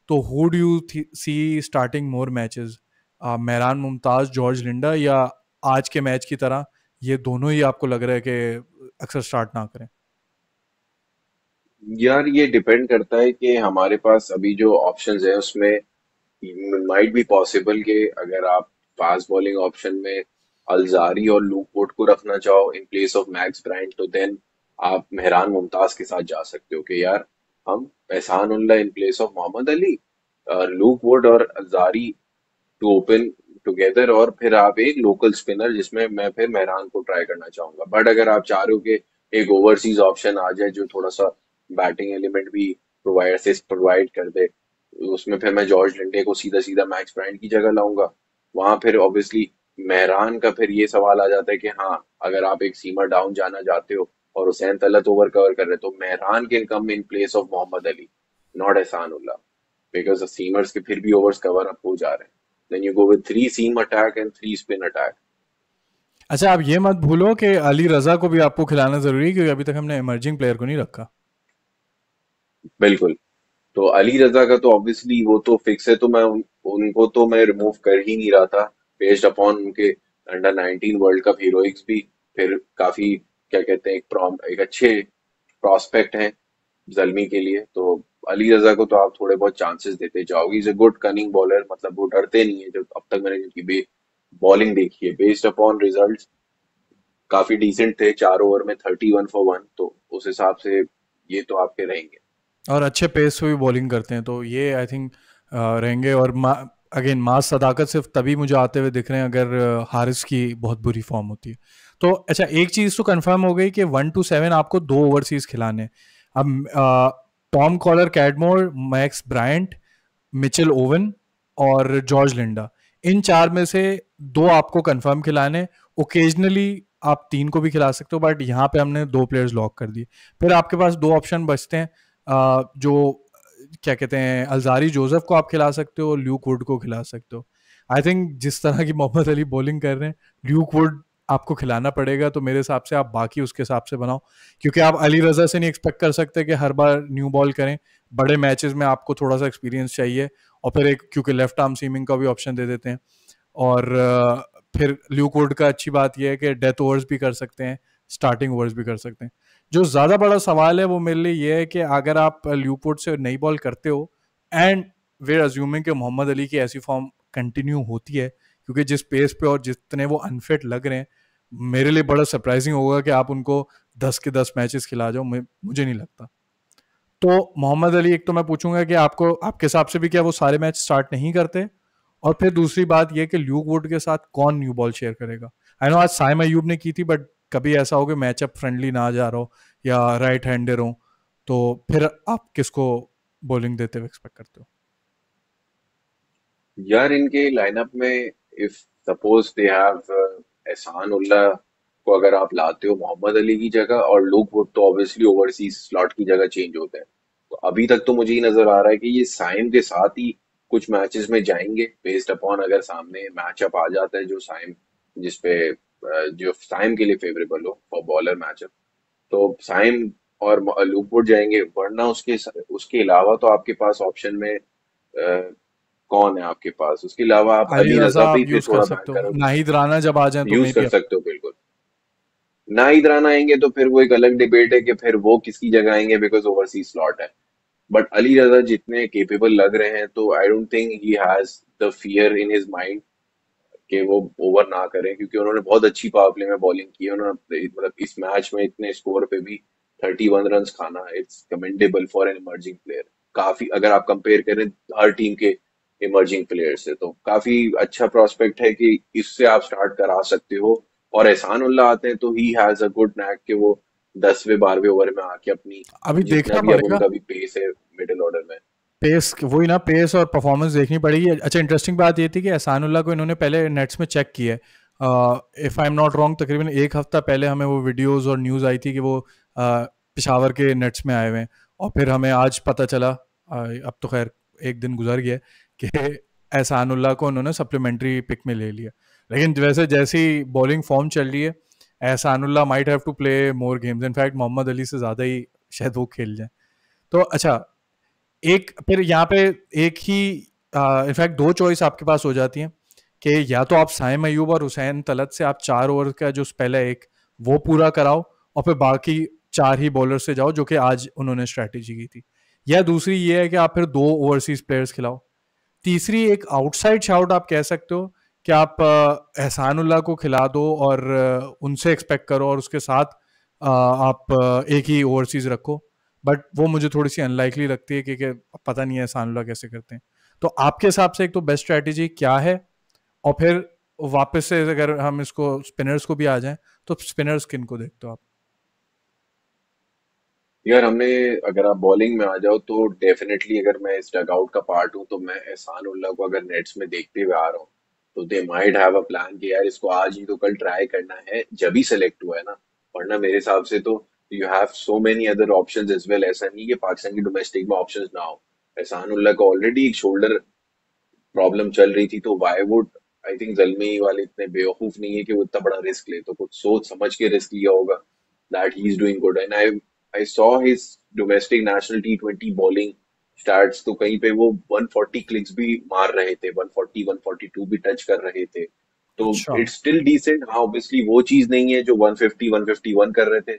तो who do you see starting more matches, Mehran Mumtaz George Linde, या आज के मैच की तरह ये दोनों ही आपको लग रहा है कि अक्सर स्टार्ट ना करें? यार ये डिपेंड करता है कि हमारे पास अभी जो ऑप्शंस है उसमें माइट बी पॉसिबल कि अगर आप फास्ट बॉलिंग ऑप्शन में अल्जारी और लूक वुड को रखना चाहो इन प्लेस ऑफ मैक्स ब्रायंट तो देन आप मेहरान मुमताज के साथ जा सकते हो कि यार हम Ihsanullah in place of Mohammad Ali, Luke Wood और अल्जारी टू ओपन टुगेदर, और फिर आप एक लोकल स्पिनर जिसमें मैं फिर मेहरान को ट्राई करना चाहूंगा। बट अगर आप चाह रहे हो कि एक ओवरसीज ऑप्शन आ जाए जो थोड़ा सा बैटिंग एलिमेंट भी प्रोवाइड कर दे, उसमें फिर मैं जॉर्ज लिंडे को सीधा सीधा मैक्स ब्रायंट की जगह लाऊंगा। वहां फिर ऑब्वियसली मेहरान का फिर ये सवाल आ जाता है कि हाँ अगर आप एक सीमा डाउन जाना चाहते हो और हुसैन तलत ओवर कवर कर रहे हो तो Mehran can come in place of Mohammad Ali, not Ihsanullah, because the seamers के फिर भी ओवर्स कवर अप हो जा रहे हैं। Then you go with three seam attack and three spin attack. अच्छा आप ये मत भूलो कि अली रजा को भी आपको खिलाना जरूरी है, क्योंकि अभी तक हमने इमर्जिंग प्लेयर को नहीं रखा। बिल्कुल। तो अली रजा का तो ऑब्वियसली वो तो फिक्स है, तो उनको तो मैं रिमूव कर ही नहीं रहा था बेस्ड अपॉन उनके अंडर 19 वर्ल्ड कप हीरोइक्स भी, फिर काफी क्या कहते हैं एक अच्छे प्रोस्पेक्ट हैं जल्मी के लिए। तो अली रजा को तो आप थोड़े बहुत चांसेस देते जाओगे, is a good cunning bowler, मतलब वो डरते नहीं है, जो अब तक मैंने जिनकी बॉलिंग देखी है बेस्ड अपॉन रिजल्ट्स काफी डिसेंट थे, 4 ओवर में 31 फॉर 1, तो उस हिसाब से ये तो आपके रहेंगे। और अच्छे पेस पे भी बॉलिंग करते हैं, तो ये आई थिंक रहेंगे। और अगेन मास सदाकत सिर्फ तभी मुझे आते हुए दिख रहे हैं अगर हारिस की बहुत बुरी फॉर्म होती है। तो अच्छा एक चीज़ तो कंफर्म हो गई कि 1 to 7 आपको 2 ओवरसीज खिलाने हैं। अब Tom Kohler Cadmore, Max Bryant, Mitchell Owen और जॉर्ज लिंडा, इन चार में से 2 आपको कंफर्म खिलाने। ओकेजनली आप 3 को भी खिला सकते हो, बट यहाँ पे हमने 2 प्लेयर्स लॉक कर दिए। फिर आपके पास 2 ऑप्शन बचते हैं, जो क्या कहते हैं अल्जारी जोसेफ को आप खिला सकते हो, ल्यूक वुड को खिला सकते हो। आई थिंक जिस तरह की मोहम्मद अली बॉलिंग कर रहे हैं, ल्यूक वुड आपको खिलाना पड़ेगा। तो मेरे हिसाब से आप बाकी उसके हिसाब से बनाओ, क्योंकि आप अली रजा से नहीं एक्सपेक्ट कर सकते कि हर बार न्यू बॉल करें। बड़े मैचेस में आपको थोड़ा सा एक्सपीरियंस चाहिए, और फिर एक क्योंकि लेफ्ट आर्म सीमिंग का भी ऑप्शन दे देते हैं। और फिर ल्यूक वुड का अच्छी बात यह है कि डेथ ओवर्स भी कर सकते हैं, स्टार्टिंग ओवर्स भी कर सकते हैं। जो ज़्यादा बड़ा सवाल है वो मेरे लिए ये है कि अगर आप ल्यूक वुड से नई बॉल करते हो एंड वेर अज्यूमिंग कि मोहम्मद अली की ऐसी फॉर्म कंटिन्यू होती है, क्योंकि जिस पेस पे और जितने वो अनफिट लग रहे हैं, मेरे लिए बड़ा सरप्राइजिंग होगा कि आप उनको 10 के 10 मैचेस खिला जाओ। मुझे नहीं लगता। तो मोहम्मद अली एक तो मैं पूछूंगा कि आपको आपके हिसाब से भी क्या वो सारे मैच स्टार्ट नहीं करते, और फिर दूसरी बात यह कि ल्यूक वुड के साथ कौन न्यू बॉल शेयर करेगा। आई नो आज साइम अयूब ने की थी, बट कभी ऐसा हो कि मैचअप फ्रेंडली ना जा रहा हो या राइट हैंडर हो, तो फिर आप किसको बॉलिंग देते हुए एक्सपेक्ट करते हो? यार इनके लाइनअप में इफ सपोज दे हैव एहसान उल्लाह को अगर आप लाते हो मोहम्मद अली की जगह, और लुक वुड तो ऑब्वियसली ओवरसीज स्लॉट की जगह चेंज होते हैं, तो अभी तक तो मुझे ये नजर आ रहा है कि ये साइम के साथ ही कुछ मैचेस में जाएंगे बेस्ड अपॉन अगर सामने मैचअप आ जाता है जो साइम जिसपे जो साइम के लिए फेवरेबल हो फॉर बॉलर मैचअप, तो साइम और लुक वुड जाएंगे। वरना उसके उसके अलावा तो आपके पास ऑप्शन में कौन है आपके पास उसके अलावा? आप अली अली रजा रजा पे ही आप फिर यूज कर थोड़ा बैन सकते हो, करोगे। नाहिद राना जब आ जाए तो यूज मे कर बी। सकते हो बिल्कुल। ना ही इधर आएंगे तो फिर वो एक अलग डिबेट है कि फिर वो किसकी जगह आएंगे बिकॉज ओवरसीज स्लॉट है। बट अली रजा जितने केपेबल लग रहे हैं, तो आई don't think he has the fear in his mind कि वो ओवर ना करें, क्योंकि उन्होंने बहुत अच्छी पावर प्ले में बॉलिंग की है। उन्होंने मतलब इस मैच में इतने स्कोर पे भी 31 रन खाना, it's commendable for an emerging player. काफी अगर आप कंपेयर करें हर टीम के इमर्जिंग प्लेयर से, तो काफी अच्छा प्रोस्पेक्ट है कि इससे आप स्टार्ट करा सकते हो। और एहसान उल्लाह आते हैं तो he has a good knack कि वो 10वें 12वें ओवर में आके अपनी अभी जितना देखना भी अब पड़ेगा उनका भी पेस है मिडिल ऑर्डर में। पेस, वही ना, पेस और परफॉर्मेंस देखनी पड़ेगी। अच्छा, इंटरेस्टिंग बात ये थी कि एहसानुल्लाह को इन्होंने पहले नेट्स में चेक किया है। If I am not wrong, तकरीबन एक हफ्ता पहले हमें वो वीडियोस और न्यूज़ आई थी कि वो पेशावर के नेट्स में आए हुए हैं, और फिर हमें आज पता चला, अब तो खैर एक दिन गुजर गया, कि एहसानुल्लाह को उन्होंने सप्लीमेंट्री पिक में ले लिया। लेकिन वैसे जैसी बॉलिंग फॉर्म चल रही है, Ihsanullah might have to play more games, in fact Mohammad Ali से ज़्यादा ही शायद वो खेल जाए। तो अच्छा, एक फिर यहाँ पे एक ही इनफैक्ट दो चॉइस आपके पास हो जाती हैं कि या तो आप साइम अयूब और हुसैन तलत से आप 4 ओवर का जो स्पेल है एक, वो पूरा कराओ, और फिर बाकी 4 ही बॉलर से जाओ, जो कि आज उन्होंने स्ट्रैटेजी की थी। या दूसरी ये है कि आप फिर 2 ओवरसीज प्लेयर्स खिलाओ। तीसरी एक आउटसाइड शाउट आप कह सकते हो कि आप एहसानुल्लाह को खिला दो और उनसे एक्सपेक्ट करो, और उसके साथ आप एक ही ओवरसीज रखो। बट वो मुझे थोड़ी सी अनलाइकली लगती है, क्योंकि पता नहीं है एहसानुल्लाह कैसे करते हैं। तो आपके हिसाब से एक तो बेस्ट स्ट्रैटेजी क्या है, और फिर वापस से अगर हम इसको स्पिनर्स को भी आ जाएं, तो स्पिनर्स किन को देखते हो आप? यार हमने अगर आप बॉलिंग में आ जाओ तो डेफिनेटली अगर मैं इस डगआउट का पार्ट हूं तो मैं एहसान उल्लाह को अगर नेट्स में देखते हुए आ रहा हूँ, तो they might have a plan कि यार इसको आज ही तो कल ट्राई करना है जब ही सेलेक्ट हुआ है ना। वरना मेरे हिसाब से तो you have so many other options as well. ऐसा नहीं कि पाकिस्तान की डोमेस्टिक में ऑप्शंस ना हो। एहसान उल्लाह को ऑलरेडी एक शोल्डर प्रॉब्लम चल रही थी, तो why would I think Zalmi वाले इतने बेवकूफ नहीं है कि वो इतना बड़ा रिस्क ले, तो कुछ सोच समझ के रिस्क लिया होगा। That he is doing good and I saw his domestic national T20 bowling starts, तो कहीं पे वो 140 क्लिक्स भी मार रहे थे, 140 142 भी टच कर रहे थे। तो अच्छा। It's still decent. हाँ ऑब्वियसली वो चीज नहीं है जो 150 151 कर रहे थे,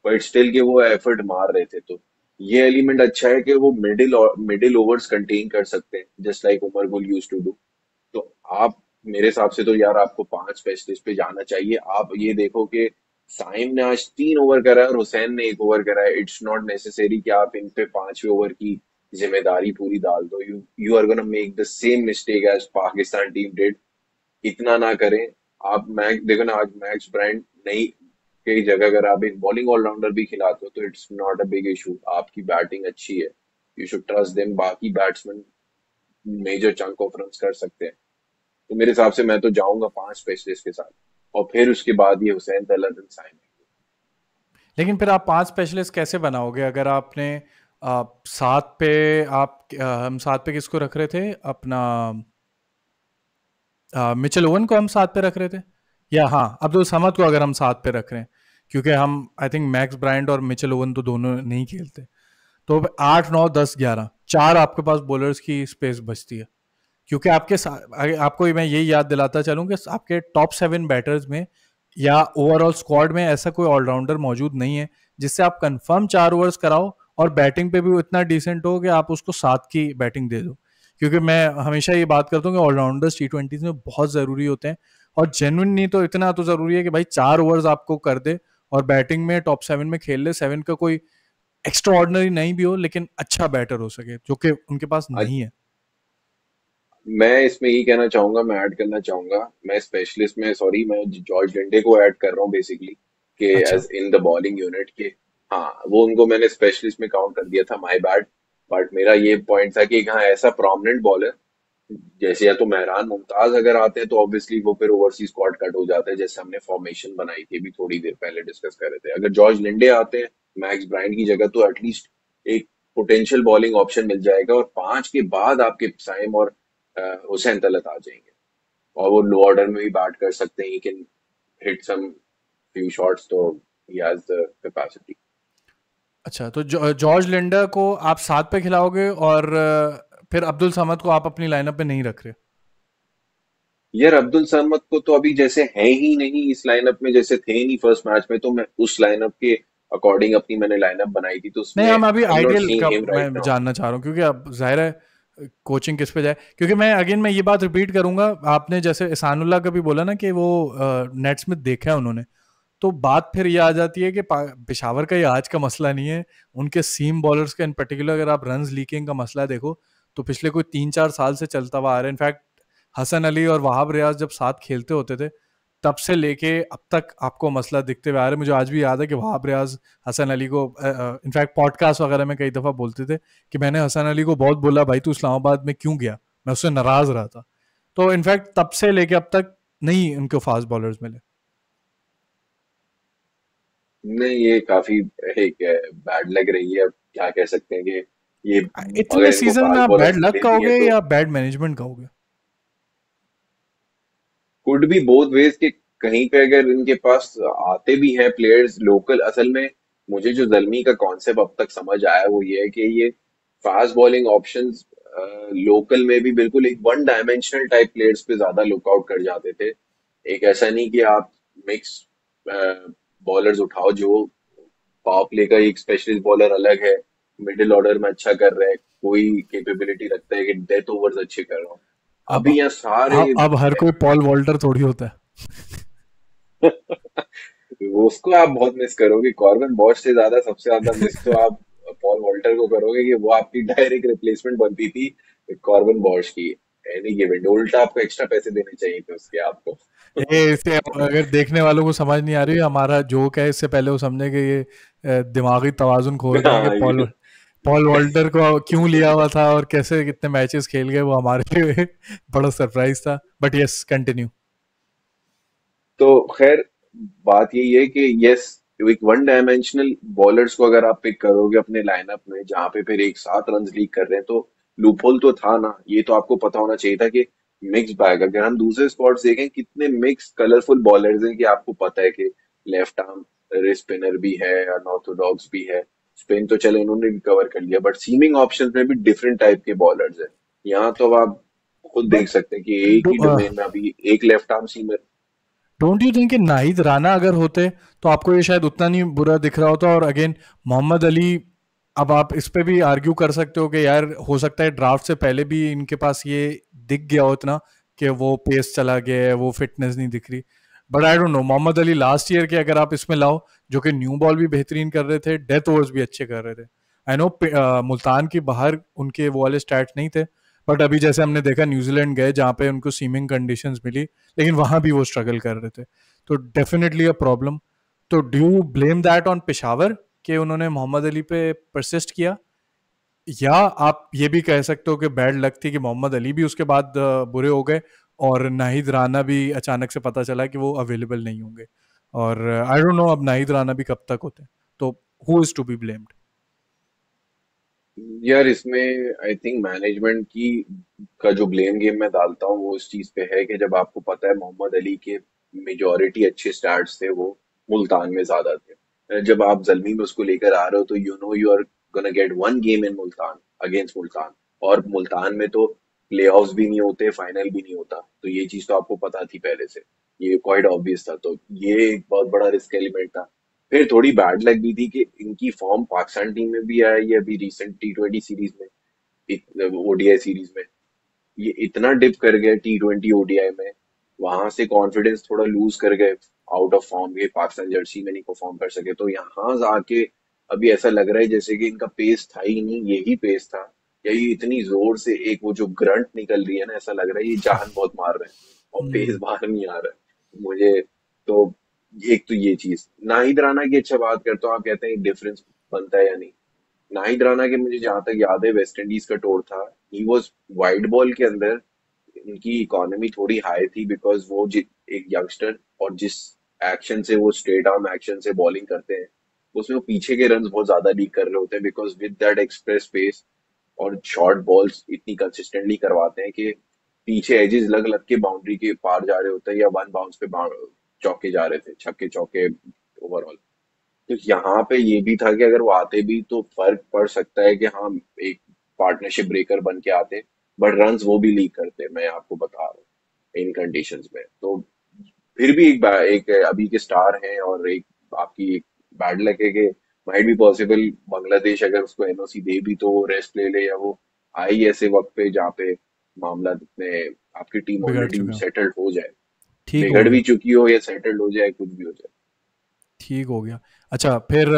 बट स्टिल के वो एफर्ट मार रहे थे। तो ये एलिमेंट अच्छा है कि वो मिडिल ओवर्स कंटेन कर सकते हैं just like Umar Gul use to do. तो आप मेरे हिसाब से तो यार आपको 5 स्पेशलिस्ट पे जाना चाहिए। आप ये देखो कि साइम ने आज 3 ओवर करा है और हुसैन ने 1 ओवर करा है। इट्स नॉट नेसेसरी कि आप इन पे 5वें ओवर की जिम्मेदारी पूरी डाल दो। You you are gonna make the same mistake as Pakistan team did. इतना ना करें। आप मैक्स देखो ना, आज मैक्स ब्रांड नहीं की जगह अगर आप एक बॉलिंग ऑलराउंडर भी खिलाते हो तो it's not a big issue. आपकी बैटिंग अच्छी है, यू शुड ट्रस्ट देम। बाकी batsman major chunk of run कर सकते हैं। तो मेरे हिसाब से मैं तो जाऊंगा 5 स्पेशलिस्ट के साथ, और फिर उसके बाद ये हुसैन तलत साइम। लेकिन फिर आप 5 स्पेशलिस्ट कैसे बनाओगे अगर आपने सात पे हम सात पे किसको रख रहे थे अपना, मिचेल ओवन को हम सात पे रख रहे थे, या हाँ अब्दुल समद को अगर हम सात पे रख रहे हैं, क्योंकि हम आई थिंक मैक्स ब्रायंट और मिचेल ओवन तो दोनों नहीं खेलते। तो 8 9 10 11 4 आपके पास बॉलर्स की स्पेस बचती है, क्योंकि आपको मैं यही याद दिलाता चलूं कि आपके टॉप 7 बैटर्स में या ओवरऑल स्क्वाड में ऐसा कोई ऑलराउंडर मौजूद नहीं है जिससे आप कंफर्म 4 ओवर्स कराओ और बैटिंग पे भी इतना डिसेंट हो कि आप उसको 7 की बैटिंग दे दो। क्योंकि मैं हमेशा ये बात करता हूँ कि ऑलराउंडर्स T20 में बहुत ज़रूरी होते हैं, और जेन्युइन नहीं तो इतना तो ज़रूरी है कि भाई 4 ओवर्स आपको कर दे और बैटिंग में टॉप 7 में खेल ले। 7 का कोई एक्स्ट्रा ऑर्डिनरी नहीं भी हो, लेकिन अच्छा बैटर हो सके, जो कि उनके पास नहीं है। मैं इसमें यही कहना चाहूंगा, मैं ऐड करना चाहूंगा, मैं स्पेशलिस्ट में, सॉरी, मैं जॉर्ज लिंडे को ऐड कर रहा हूँ बेसिकली, कि अच्छा। As in the bowling unit के। हाँ, वो उनको मैंने स्पेशलिस्ट में काउंट कर दिया था, माय बैड। बट मेरा ये पॉइंट था कि हाँ, ऐसा प्रोमिनेंट बॉलर जैसे, या तो मेहरान मुमताज अगर आते हैं तो ऑब्वियसली वो फिर ओवरसीज स्क्वाड कट हो जाता है, जैसे हमने फॉर्मेशन बनाई थी अभी थोड़ी देर पहले डिस्कस कर रहे थे। अगर जॉर्ज लिंडे आते हैं मैक्स ब्रायन की जगह, तो एटलीस्ट एक पोटेंशियल बॉलिंग ऑप्शन मिल जाएगा, और 5 के बाद आपके साइम और हुसैन तलत आ जाएंगे, और वो लो ऑर्डर में भी बैट कर सकते हैं, he can hit some few shots, तो ही हैज द कैपेसिटी। अच्छा, तो जॉर्ज लिंडा को आप सात पे खिलाओगे और फिर अब्दुल समद को आप अपनी लाइनअप में नहीं रख रहे? यार, अब्दुल समद को तो अभी जैसे है ही नहीं इस लाइनअप में, जैसे थे नहीं फर्स्ट मैच में, तो मैं उस लाइनअप के अकॉर्डिंग अपनी मैंने लाइनअप बनाई थी, तो नहीं, उसमें हम अभी आई एम नॉट आइडियल सीइंग का हिम मैं राइट नाउ। जानना चाह रहा हूँ, क्योंकि अब जाहिर है कोचिंग किस पे जाए। क्योंकि मैं ये बात रिपीट करूंगा, आपने जैसे एहसानुल्लाह का भी बोला ना कि वो नेट्स में देखा है उन्होंने, तो बात फिर ये आ जाती है कि पेशावर का ये आज का मसला नहीं है। उनके सीम बॉलर्स का इन पर्टिकुलर अगर आप रन्स लीकिंग का मसला देखो, तो पिछले कोई 3-4 साल से चलता हुआ आ रहा है। इनफैक्ट हसन अली और वहाब रियाज जब साथ खेलते होते थे, तब से लेके अब तक आपको मसला दिखते हुए आ रहा है। मुझे आज भी याद है कि वहाब रियाज हसन अली को इनफैक्ट पॉडकास्ट वगैरह में कई दफ़ा बोलते थे कि मैंने हसन अली को बहुत बोला, भाई तू इस्लामाबाद में क्यों गया, मैं उससे नाराज रहा था। तो इनफैक्ट तब से लेके अब तक नहीं उनको फास्ट बॉलर्स मिले। नहीं, ये काफी एक बैड लग रही है, अब क्या कह सकते हैं कि ये, इतने अगर इनको सीजन में फास्ट आप बैड बॉलर्स लक मिले भी हैं कहोगे तो या बैड मैनेजमेंट कहोगे? कुड बी बोथ वेज, के कहीं पे अगर इनके पास आते भी हैं प्लेयर्स लोकल, असल में मुझे जो जल्मी का कॉन्सेप्ट अब तक समझ आया वो ये है कि ये फास्ट बॉलिंग ऑप्शंस लोकल में भी बिल्कुल एक वन डायमेंशनल टाइप प्लेयर्स पे ज्यादा लुकआउट कर जाते थे। एक ऐसा नहीं कि आप मिक्स बॉलर्स उठाओ, जो पावर प्ले का एक स्पेशलिस्ट बॉलर अलग है, मिडिल ऑर्डर में अच्छा कर रहा है, कोई कैपेबिलिटी रखता है कि डेथ ओवर्स अच्छे कर रहा हूँ। अब अभी यहाँ सारे अब हर कोई पॉल वॉल्टर थोड़ी होता है। उसको आप बहुत मिस करोगे, कॉर्बन बॉश से ज्यादा, सबसे ज्यादा मिस तो आप पॉल वॉल्टर को करोगे, कि वो आपकी डायरेक्ट रिप्लेसमेंट बनती थी कॉर्बन बॉश की। एनी गिवन, उल्टा आपको एक्स्ट्रा पैसे देने चाहिए थे उसके आपको। ये इसे अगर देखने वालों को समझ नहीं आ रही, हमारा जोक है, इससे पहले वो समझे कि ये दिमागी तवाजुन खो रहे हैं कि हाँ, पॉल पॉल वॉल्टर को क्यों लिया हुआ था और कैसे कितने मैचेस खेल गए, वो हमारे लिए बड़ा सरप्राइज था। But yes, continue. तो खैर, बात यही है कि यस, एक वन डायमेंशनल बॉलर्स को अगर आप पिक करोगे अपने लाइनअप में, जहां पे फिर एक साथ रन लीक कर रहे हैं, तो लूपहोल तो था ना, ये तो आपको पता होना चाहिए था कि मिक्स बैग। अगर हम दूसरे स्पॉट्स देखें, कितने मिक्स कलरफुल बॉलर्स हैं, कि आपको पता है कि लेफ्ट आर्म स्पिनर भी है, अनऑर्थोडॉक्स भी है। स्पिन तो चले उन्होंने भी कवर कर लिया, बट सीमिंग ऑप्शंस में भी डिफरेंट टाइप के बॉलर्स हैं। यहाँ तो अब आप खुद देख बट सकते हैं कि एक ही डोमेन में अभी एक left arm seamer. Don't you think कि नाहिद राना अगर होते तो आपको ये शायद उतना नहीं बुरा दिख रहा होता? और अगेन मोहम्मद अली, अब आप इस पे भी आर्ग्यू कर सकते हो कि यार हो सकता है ड्राफ्ट से पहले भी इनके पास ये दिख गया हो इतना कि वो पेस चला गया है, वो फिटनेस नहीं दिख रही। But I don't know, Mohammad Ali last year के अगर आप इसमें लाओ, जो कि न्यू बॉल भी बेहतरीन कर रहे थे, डेथ ओवर्स भी अच्छे कर रहे थे। आई नो मुल्तान की बाहर उनके वो वाले स्टैट्स नहीं थे, बट अभी जैसे हमने देखा न्यूजीलैंड गए जहाँ पे उनको सीमिंग कंडीशंस मिली, लेकिन वहां भी वो स्ट्रगल कर रहे थे। तो डेफिनेटली अ प्रॉब्लम। तो do you blame that on Peshawar कि उन्होंने मोहम्मद अली पे परसिस्ट किया, या आप ये भी कह सकते हो कि बैड लक थी कि मोहम्मद अली भी उसके बाद बुरे हो गए, और नाहिद राना भी अचानक से पता चला कि वो अवेलेबल नहीं होंगे, और आई डोंट नो अब नाहिद राना भी कब तक होते हैं। तो who is to be blamed? यार, इसमें आई थिंक मैनेजमेंट की का जो ब्लेम गेम मैं डालता हूँ वो इस चीज पे है कि जब आपको पता है मोहम्मद अली के मेजोरिटी अच्छे स्टार्ट्स थे, वो मुल्तान में ज्यादा थे। जब आप जल्मी में उसको लेकर आ रहे हो, तो you know you are gonna get one game in Multan, against Multan, और मुल्तान में तो प्लेऑफ्स भी नहीं होते, फाइनल भी नहीं होता, तो ये चीज तो आपको पता थी पहले से, ये क्वाइट ऑब्वियस था, तो ये एक बहुत बड़ा रिस्क एलिमेंट था। फिर थोड़ी बैड लग भी थी कि इनकी फॉर्म पाकिस्तान टीम में भी आई है अभी रिसेंट T20 सीरीज में, ओडीआई सीरीज में, ये इतना डिप कर गए T20 ओडीआई में, वहां से कॉन्फिडेंस थोड़ा लूज कर गए, आउट ऑफ फॉर्म, ये पाकिस्तान जर्सी में नहीं परफॉर्म कर सके, तो यहाँ आके अभी ऐसा लग रहा है जैसे कि इनका पेस था ही नहीं, यही पेस था या ये इतनी जोर से एक वो जो ग्रंट निकल रही है ना, ऐसा लग रहा है ये जान बहुत मार रहे हैं और तेज हम्म। बाहर नहीं आ रहा है मुझे। तो एक तो ये चीज, नाहिद राणा की अच्छा बात करता हूँ, आप कहते हैं डिफरेंस बनता है या नहीं। नाहिद राणा के मुझे जहां तक याद है वेस्ट इंडीज का टूर था, ही वॉज वाइड बॉल के अंदर उनकी इकोनॉमी थोड़ी हाई थी बिकॉज वो एक यंगस्टर, और जिस एक्शन से वो स्ट्रेट आर्म एक्शन से बॉलिंग करते हैं उसमें वो पीछे के रन बहुत ज्यादा लीक कर रहे होते हैं because with that express pace और शॉर्ट बॉल्स इतनी कंसिस्टेंटली करवाते हैं कि पीछे एजेस लग लग के बाउंड्री के पार जा रहे होते हैं या वन बाउंस पे चौके जा रहे थे, छक्के चौके ओवरऑल। तो यहाँ पे ये भी था कि अगर वो आते भी तो फर्क पड़ सकता है कि हाँ एक पार्टनरशिप ब्रेकर बन के आते, बट रन्स वो भी लीक करते, मैं आपको बता रहा हूँ इन कंडीशंस में। तो फिर भी एक अभी के स्टार हैं, और एक आपकी एक बैड लक है कि माइट बी पॉसिबल बांग्लादेश अगर उसको एनओसी दे भी तो वो रेस्ट ले ले, या वो आई ऐसे वक्त पे जहाँ पे मामला में आपकी टीम बिगड़ ऑलरेडी चुका। सेटल्ड हो जाए, ठीक हो बिगड़ गया। भी चुकी हो या सेटल्ड हो जाए, कुछ भी हो जाए। ठीक हो गया। अच्छा फिर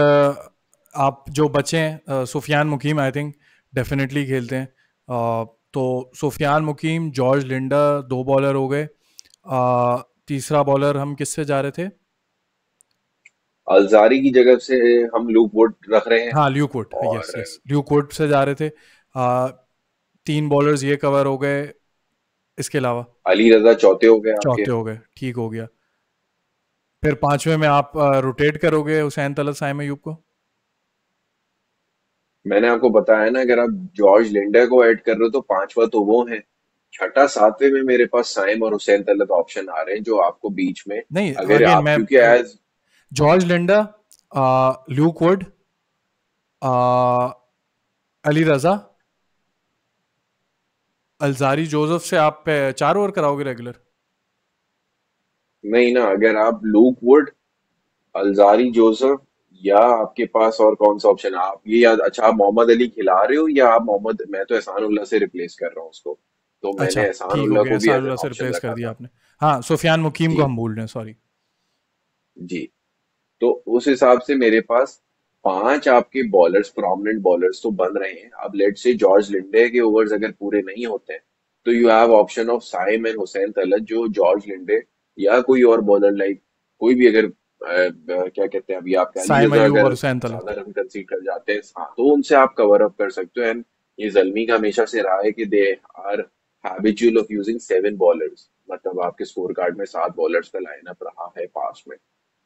आप जो बचे हैं, सुफियान मुकीम आई थिंक डेफिनेटली खेलते हैं। तो सुफियान मुकीम, जॉर्ज लिंडा, दो बॉलर हो गए। तीसरा बॉलर हम किससे जा रहे थे? अलजारी की जगह से हम लूप वुड रख रहे हैं। हाँ, ल्यूकवुड, यस और यस, ल्यूकवुड से जा रहे थे। तीन बॉलर्स ये कवर हो गए, इसके अलावा अली रजा चौथे हो गए आपके। चौथे हो गए, ठीक हो गया। फिर पांचवें में आप रोटेट करोगे हुसैन तलत साइम अयूब को? मैंने आपको बताया ना, अगर आप जॉर्ज लिंडा को ऐड कर रहे हो तो पांचवा तो वो है। छठा सातवें में मेरे पास साइम और हुसैन तलत ऑप्शन आ रहे हैं, जो आपको बीच में नहीं, अगर अगेन आप मैं क्योंकि एज जॉर्ज लिंडा, ल्यूकवुड, अली रजा, अलजारी जोसेफ से आप 4 ओवर कराओगे रेगुलर? नहीं ना, अगर आप लूक वुड, अलजारी जोसेफ, या आपके पास और कौन सा ऑप्शन है, आप ये याद, अच्छा आप मोहम्मद अली खिला रहे हो या आप मोहम्मद, मैं तो एहसान उल्लाह से रिप्लेस कर रहा हूँ उसको, तो अच्छा, मैंने एहसान ठीक हो उल्लाह गया, को भी एज एहसानुल्लाह एन से ऑप्शन रिप्लेस कर रखा दिया था। आपने। हाँ, सुफियान मुकीम को जी हम भूल रहे हैं, सॉरी। जी। तो उस हिसाब से मेरे पास पांच आपके बॉलर्स, प्रोमिनेंट बॉलर्स तो बन रहे हैं। अब लेट्स से जॉर्ज लिंडे के ओवर्स अगर पूरे नहीं होते हैं तो you have option of Saim and Hussain Talat, जो जॉर्ज लिंडे या कोई और बॉलर लाइक कोई भी अगर क्या कहते हैं, अभी आपके अली साइम रजा अयूब और अगर हुसैन तलत। ज्यादा रन कंसीड कर जाते हैं, हाँ, तो उनसे आप कवर अप कर सकते हो। एंड ये जल्मी का हमेशा से रहा है कि they are habitual of using seven bowlers, मतलब आपके स्कोर कार्ड में सात बॉलर्स का लाइनअप रहा है पास में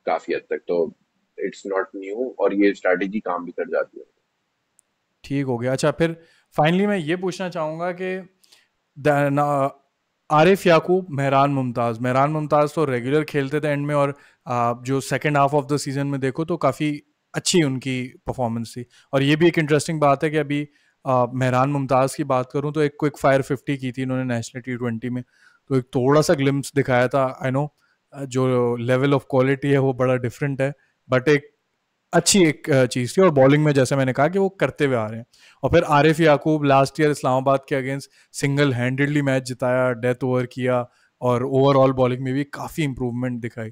काफी हद तक। तो इट्स नॉट न्यू, और ये स्ट्रैटेजी काम भी कर जाती है। ठीक हो गया। अच्छा फिर फाइनली मैं ये पूछना चाहूंगा कि आरिफ याकूब, मेहरान मुमताज, मेहरान मुमताज तो रेगुलर खेलते थे एंड में, और जो second half of the season में देखो तो काफ़ी अच्छी उनकी परफॉर्मेंस थी। और ये भी एक इंटरेस्टिंग बात है कि अभी मेहरान मुमताज की बात करूं तो एक क्विक फायर 50 की थी इन्होंने नेशनल T20 में। तो एक थोड़ा सा ग्लिम्स दिखाया था, आई नो जो लेवल ऑफ क्वालिटी है वो बड़ा डिफरेंट है, बट एक अच्छी एक चीज थी। और बॉलिंग में जैसे मैंने कहा कि वो करते हुए आ रहे हैं। और फिर आरिफ याकूब लास्ट ईयर इस्लामाबाद के अगेंस्ट सिंगल हैंडेडली मैच जिताया, डेथ ओवर किया, और ओवरऑल बॉलिंग में भी काफी इंप्रूवमेंट दिखाई।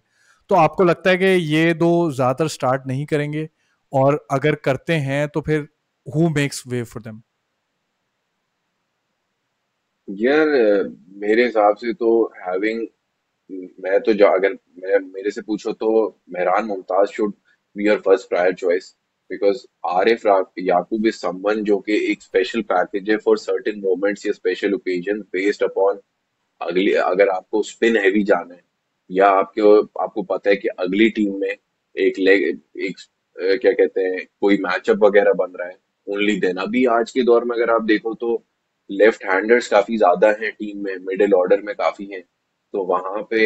तो आपको लगता है कि ये दो ज्यादातर स्टार्ट नहीं करेंगे, और अगर करते हैं तो फिर who makes way for them? यार मेरे हिसाब से तो हैविंग, मैं तो जो अगर मैं मेरे से पूछो तो Mehran Mumtaz should be your first prior choice, because Arif Yakub is someone जो कि एक स्पेशल पैकेज है फॉर सर्टेन मोमेंट्स या स्पेशल ओकेजन बेस्ड अपॉन अगली, अगर आपको स्पिन हैवी जाना है, या आपको पता है कि अगली टीम में एक लेग एक क्या कहते हैं कोई मैचअप वगैरह बन रहा है, ओनली देन। अभी आज के दौर में अगर आप देखो तो लेफ्ट हैंडर्स काफी ज्यादा हैं टीम में, मिडिल ऑर्डर में काफी हैं। तो वहां पे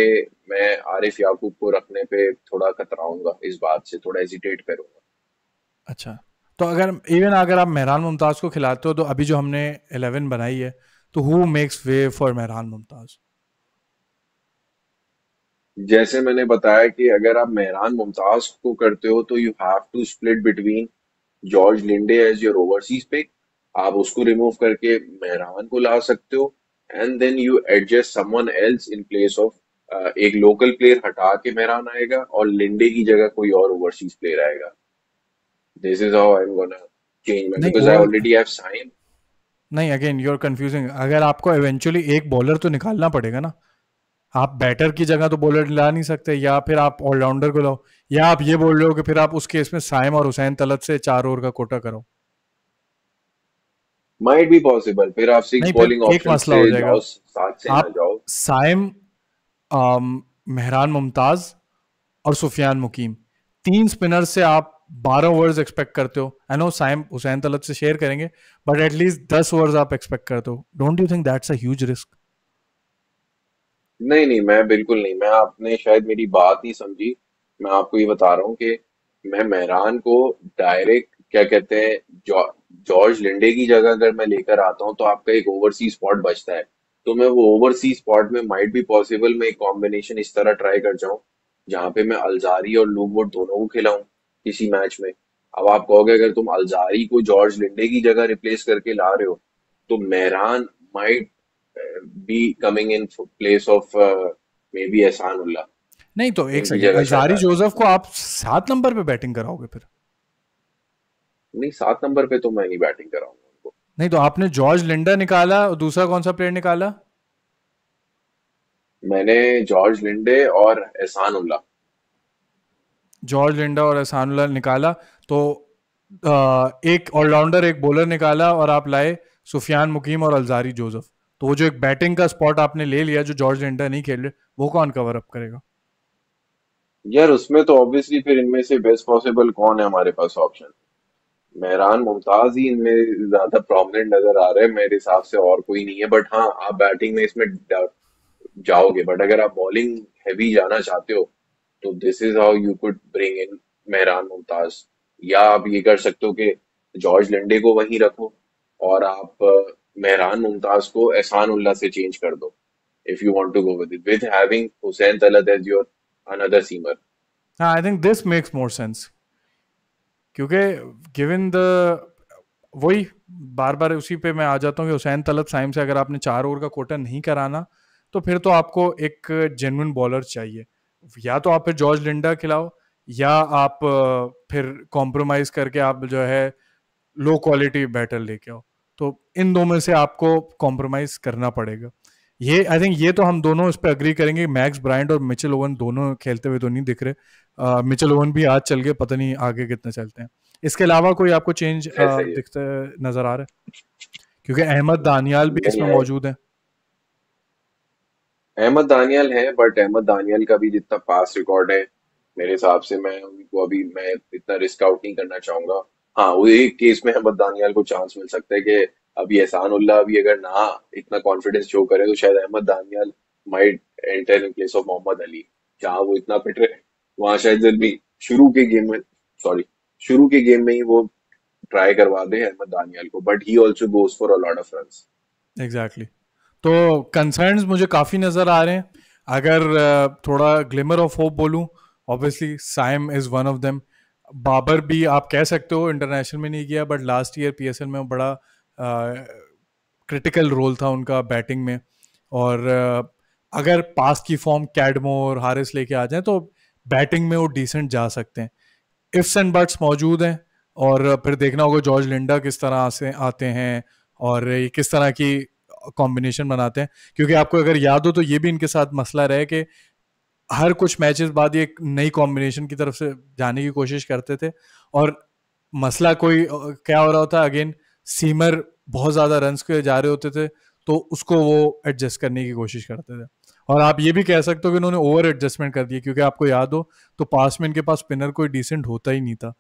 मैं आरिफ याकूब को रखने पे थोड़ा कतराऊंगा, इस बात से थोड़ा हेजिटेट करूंगा। अच्छा, तो अगर इवन अगर आप मेहरान मुमताज को खिलाते हो तो अभी जो हमने 11 बनाई है, तो who makes way for Mehran Mumtaz? जैसे मैंने बताया कि अगर आप मेहरान मुमताज को करते हो तो you have to split between George Linde as your overseas pick, आप उसको रिमूव करके मेहरान को ला सकते हो, and then you adjust someone else in place of एक लोकल प्लेयर हटा के मेहरान आएगा और लिंडे की जगह कोई और ओवरसीज प्लेयर आएगा। This is how I am gonna change my, नहीं, because I over already have sign. नहीं, अगेन यू आर कंफ्यूजिंग। अगर आपको इवेंचुअली एक बॉलर तो निकालना पड़ेगा ना, आप बैटर की जगह तो बॉलर ला नहीं सकते, या फिर आप ऑलराउंडर को लाओ, या आप ये बोल रहे हो कि फिर आप उस केस में साइम और हुसैन तलत से 4 ओवर का कोटा करो। माइट बी पॉसिबल, फिर आप सिक्स नहीं, फिर बॉलिंग एक ऑप्शन मसला से हो जाएगा। जाओ, सात से ना आप जाओ। साइम, मेहरान मुमताज और सुफियान मुकीम, 3 स्पिनर से आप 12 ओवर्स एक्सपेक्ट करते हो। आई नो साइम हुसैन तलत से शेयर करेंगे, बट एटलीस्ट 10 ओवर्स आप एक्सपेक्ट करते हो। Don't you think that's a huge risk? नहीं नहीं, मैं बिल्कुल नहीं, मैं आपने शायद मेरी बात नहीं समझी। मैं आपको ये बता रहा हूँ कि मैं मेहरान को डायरेक्ट क्या कहते हैं, जॉर्ज लिंडे की जगह अगर मैं लेकर आता हूँ तो आपका एक ओवरसीज स्पॉट बचता है। तो मैं वो ओवरसीज स्पॉट में माइट बी पॉसिबल मैं एक कॉम्बिनेशन इस तरह ट्राई कर जाऊं जहां पे मैं अलजारी और लूकवुड दोनों को खिलाऊं किसी मैच में। अब आप कहोगे अगर तुम अलजारी को जॉर्ज लिंडे की जगह रिप्लेस करके ला रहे हो तो Mehran might be coming in place of may be एहसान उल्लाह, नहीं तो एक इनकी सेकेंड, जगह शायद अंसारी आ जाए। जोसेफ को आप 7 नंबर पे बैटिंग कराओगे फिर? नहीं, 7 नंबर पे तो मैं नहीं बैटिंग कराऊंगा उनको। नहीं तो आपने जॉर्ज लिंडा निकाला और दूसरा कौन सा प्लेयर निकाला? मैंने जॉर्ज लिंडे और एहसान उल्लाह। जॉर्ज लिंडा और एहसानुल्लाह निकाला, तो एक ऑलराउंडर एक बॉलर निकाला, और आप लाए सुफियान मुकीम और अलजारी जोसेफ। तो वो जो एक बैटिंग का स्पॉट आपने ले लिया जो जॉर्ज लिंडा नहीं खेल रहे, वो कौन कवर अप करेगा? यार उसमें तो ऑब्वियसली फिर इनमें से बेस्ट पॉसिबल कौन है हमारे पास ऑप्शन? मेहरान मुमताज ही इनमें ज्यादा प्रोमिनेंट नजर आ रहे हैं मेरे हिसाब से, और कोई नहीं है। बट हाँ, आप बैटिंग में इसमें जाओगे, बट अगर आप बॉलिंग हैवी जाना चाहते हो तो this is how you could bring in Mehran Mumtaz. या आप ये कर सकते हो कि जॉर्ज लंडे को वहीं रखो और आप मेहरान मुमताज को एहसान उल्लाह से चेंज कर दो, if you want to go with it with having Hussain Talat as your another seamer. हाँ, I think this makes more sense, क्योंकि गिवन द, वही बार बार उसी पे मैं आ जाता हूँ कि हुसैन तलब साइम से अगर आपने 4 ओवर का कोटा नहीं कराना, तो फिर तो आपको एक जेन्युइन बॉलर चाहिए। या तो आप फिर जॉर्ज लिंडा खिलाओ, या आप फिर कॉम्प्रोमाइज करके आप जो है लो क्वालिटी बैटर लेके आओ। तो इन दो में से आपको कॉम्प्रोमाइज करना पड़ेगा। ये आई थिंक ये तो हम दोनों इस पे अग्री करेंगे। मैक्स ब्रायंट और मिचेल ओवन दोनों खेलते हुए तो नहीं दिख रहे। मिचेल ओवन भी आज चल गए, पता नहीं आगे कितने चलते हैं। इसके अलावा कोई आपको चेंज ऐसे ही है। दिखते नजर आ रहा है? क्योंकि अहमद दानियाल भी नहीं इसमें है, मौजूद है। अहमद दानियल है, बट अहमद दानियल का भी जितना पास रिकॉर्ड है मेरे हिसाब से मैं उनको अभी मैं इतना रिस्क आउट नहीं करना चाहूंगा। हाँ, वो एक केस में अहमद दानियल को चांस मिल सकता है कि अभी एहसान उल्लाह अभी अगर ना इतना कॉन्फिडेंस शो करे तो शायद Ahmad Daniyal might enter in place of Mohammad Ali. जहाँ वो इतना फिट रहे वहां शायद जल्दी शुरू के गेम में, सॉरी, शुरू के गेम में ही वो ट्राई करवा दे अहमद दानियल को, but he also goes for a lot of runs. Exactly exactly. तो कंसर्न्स मुझे काफ़ी नज़र आ रहे हैं। अगर थोड़ा ग्लिमर ऑफ होप बोलूं, obviously Saim is one of them. Babar भी आप कह सकते हो इंटरनेशनल में नहीं किया, बट लास्ट ईयर पीएसएल में बड़ा क्रिटिकल रोल था उनका बैटिंग में। और अगर पास की फॉर्म कैडमोर हारिस लेके आ जाए तो बैटिंग में वो डिसेंट जा सकते हैं। इफ्स एंड बट्स मौजूद हैं, और फिर देखना होगा जॉर्ज लिंडा किस तरह से आते हैं और ये किस तरह की कॉम्बिनेशन बनाते हैं। क्योंकि आपको अगर याद हो तो ये भी इनके साथ मसला रहे कि हर कुछ मैचेस बाद ये एक नई कॉम्बिनेशन की तरफ से जाने की कोशिश करते थे, और मसला कोई क्या हो रहा होता अगेन, सीमर बहुत ज्यादा रन्स के जा रहे होते थे, तो उसको वो एडजस्ट करने की कोशिश करते थे। और आप ये भी कह सकते हो कि उन्होंने ओवर एडजस्टमेंट कर दिया, क्योंकि आपको याद हो तो पास में इनके पास स्पिनर कोई डिसेंट होता ही नहीं था।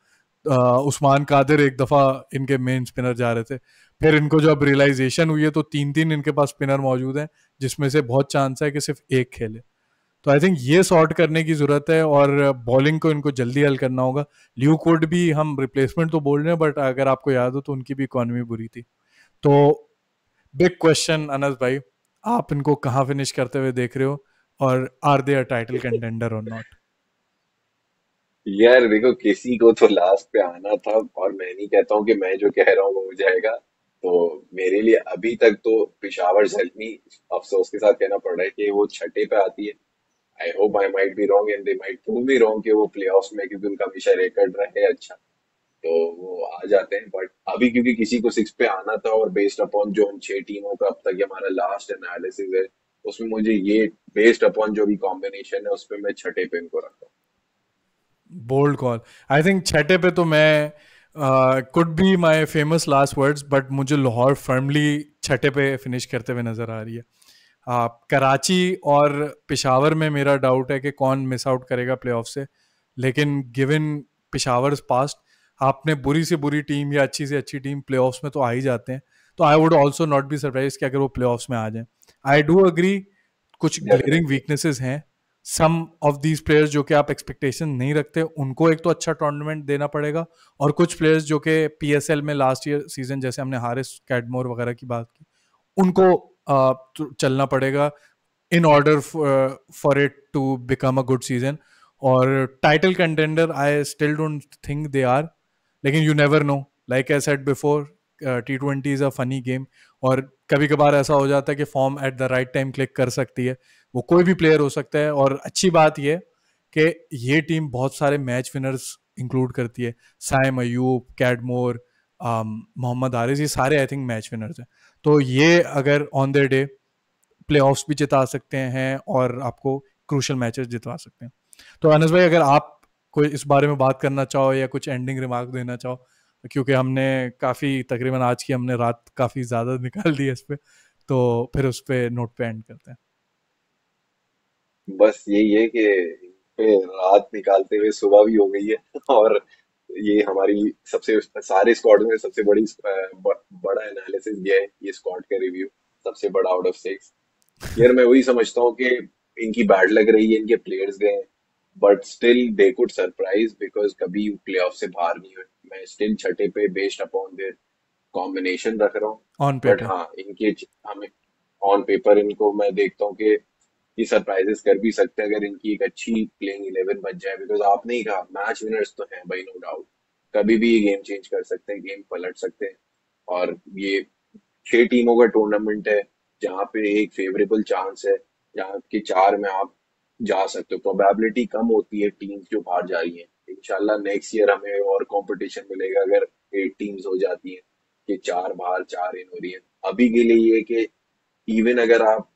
उस्मान कादिर एक दफा इनके मेन स्पिनर जा रहे थे, फिर इनको जब रियलाइजेशन हुई है तो 3-3 इनके पास स्पिनर मौजूद हैं, जिसमें से बहुत चांस है कि सिर्फ एक खेले। तो आई थिंक ये सॉर्ट करने की जरूरत है, और बॉलिंग को इनको जल्दी हल करना होगा। ल्यूक वुड भी हम रिप्लेसमेंट तो बोल रहे हैं, बट अगर आपको याद हो तो उनकी भी इकॉनमी बुरी थी। तो बिग क्वेश्चन अनस भाई, आप इनको कहाँ फिनिश करते हुए देख रहे हो, और are they a title contender और नॉट? यार देखो, किसी को तो लास्ट पे आना था, और मैं नहीं कहता हूँ कि मैं जो कह रहा हूँ वो हो जाएगा। तो मेरे लिए अभी तक तो पिशावर जल्मी, अफसोस के साथ कहना पड़ रहा है कि वो छठे पे आती है। I hope I might be wrong and they might prove me wrong कि वो प्लेऑफ्स में, क्योंकि उनका हमेशा रिकॉर्ड रहे अच्छा। तो वो आ जाते हैं। बट अभी क्योंकि किसी को सिक्स पे आना था, और बेस्ड अपॉन जो हम 6 टीमों का अब तक ये हमारा लास्ट एनालिसिस है, उसमें मुझे ये बेस्ड अपॉन जो भी कॉम्बिनेशन है उसपे मैं छठे पे इनको रखा बोल्ड कॉल। आई थिंक छठे पे तो मैं could be my famous last words, but मुझे लाहौर फर्मली छठे पे फिनिश करते हुए नजर आ रही है। कराची और पिशावर में मेरा डाउट है कि कौन मिस आउट करेगा प्लेऑफ से, लेकिन गिवन पिशावर पास्ट, आपने बुरी से बुरी टीम या अच्छी से अच्छी टीम प्लेऑफ्स में तो आ ही जाते हैं, तो आई would also not be surprise कि अगर वो प्लेऑफ्स में आ जाए। आई डू अग्री, कुछ ग्लेयरिंग डेफिनेटली। वीकनेसेस हैं। सम ऑफ दीज प्लेयर्स जो कि आप एक्सपेक्टेशन नहीं रखते, उनको एक तो अच्छा टूर्नामेंट देना पड़ेगा, और कुछ प्लेयर्स जो कि पीएसएल में लास्ट ईयर सीजन, जैसे हमने हारिस कैडमोर वगैरह की बात की, उनको तो चलना पड़ेगा in order for it to become a good season. और title contender I still don't think they are, लेकिन you never know. Like I said before, T20 is a funny game, और कभी कभार ऐसा हो जाता है कि form at the right time click कर सकती है। वो कोई भी प्लेयर हो सकता है, और अच्छी बात यह कि ये टीम बहुत सारे मैच विनर्स इंक्लूड करती है। साइम अयूब, कैडमोर, मोहम्मद हारिस, ये सारे आई थिंक मैच विनर्स हैं। तो ये अगर ऑन द डे प्लेऑफ्स भी जिता सकते हैं और आपको क्रूशल मैचेस जितवा सकते हैं। तो अनस भाई, अगर आप कोई इस बारे में बात करना चाहो या कुछ एंडिंग रिमार्क देना चाहो, क्योंकि हमने काफ़ी तकरीबन आज की हमने रात काफ़ी ज़्यादा निकाल दी है इस पे, तो फिर उस पे नोट पे एंड करते हैं। बस यही है कि इन पे रात निकालते हुए सुबह भी हो गई है और ये हमारी सबसे सारे स्क्वाड में सबसे बड़ा एनालिसिस ये है, ये स्क्वाड का रिव्यू सबसे बड़ा आउट ऑफ 6। यार मैं वही समझता हूँ कि इनकी बैड लग रही है, इनके प्लेयर्स गए, but still they could surprise because कभी प्लेऑफ से बाहर नहीं हुए। मैं स्टिल छठे पे बेस्ड अपॉन देयर कॉम्बिनेशन रख रहा हूँ। On but paper. हाँ, इनके हमें ऑन पेपर इनको मैं देखता हूँ कि ये सरप्राइजेस कर भी सकते हैं अगर इनकी एक अच्छी प्लेइंग 11 बच जाए। बिकॉज आपने ही कहा मैच विनर्स तो हैं भाई, नो डाउट। कभी भी ये गेम चेंज कर सकते हैं, गेम पलट सकते हैं। और ये 6 टीमों का टूर्नामेंट है जहाँ पे एक फेवरेबल चांस है, जहाँ के 4 में आप जा सकते हो। प्रोबेबिलिटी कम होती है टीम्स जो बाहर जा रही हैं। इंशाल्लाह नेक्स्ट ईयर हमें और कंपटीशन मिलेगा अगर 8 टीम्स हो जाती हैं कि 4 बाहर 4 इन हो रही है। अभी के लिए ये है कि इवन अगर आप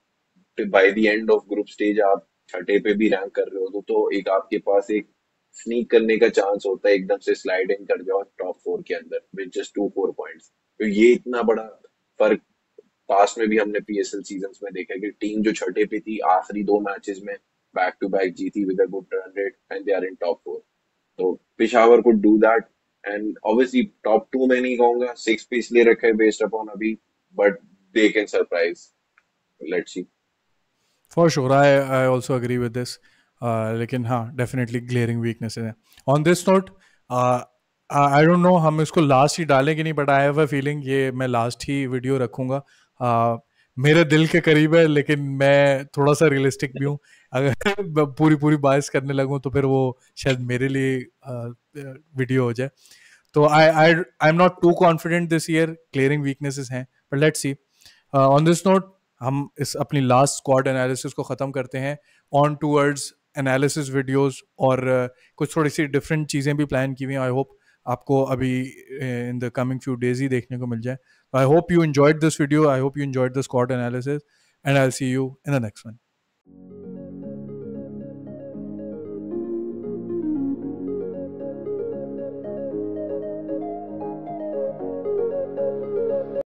by the end of group stage आप छठे पे भी रैंक कर रहे हो तो एक आपके पास एक स्नीक करने का चांस होता है, एकदम से स्लाइड इन कर जाओ टॉप 4 के अंदर विद जस्ट 2-4 पॉइंट्स। तो ये इतना बड़ा फर्क पास्ट में भी हमने पीएसएल सीजन्स में देखा है कि टीम जो छठे पे थी आखिरी 2 मैचेस में बैक टू बैक जीती with a good run rate and they are in top 4। तो Peshawar could do that. And obviously top 2 में नहीं कहूंगा, 6 पे इसलिए रखा है बेस्ड अपॉन अभी, but they can surprise. Let's see. For sure, I also agree with this. लेकिन हाँ, डेफिनेटली ग्लेयरिंग वीकनेसेस हैं। On this note, I don't know हम इसको लास्ट ही डालें कि नहीं, but I have a feeling ये मैं लास्ट ही वीडियो रखूंगा। मेरे दिल के करीब है, लेकिन मैं थोड़ा सा रियलिस्टिक भी हूँ। अगर मैं पूरी पूरी बारिश करने लगूँ तो फिर वो शायद मेरे लिए वीडियो हो जाए। तो I am not too confident this year, clearing weaknesses हैं, but let's see. On this note, हम इस अपनी लास्ट स्क्वाड एनालिसिस को ख़त्म करते हैं। ऑन टूवर्ड्स एनालिसिस वीडियोस और कुछ थोड़ी सी डिफरेंट चीज़ें भी प्लान की हुई हैं। आई होप आपको अभी in the coming few days ही देखने को मिल जाए। I hope you enjoyed this video, I hope you enjoyed the squad analysis, and I will see you in the next one.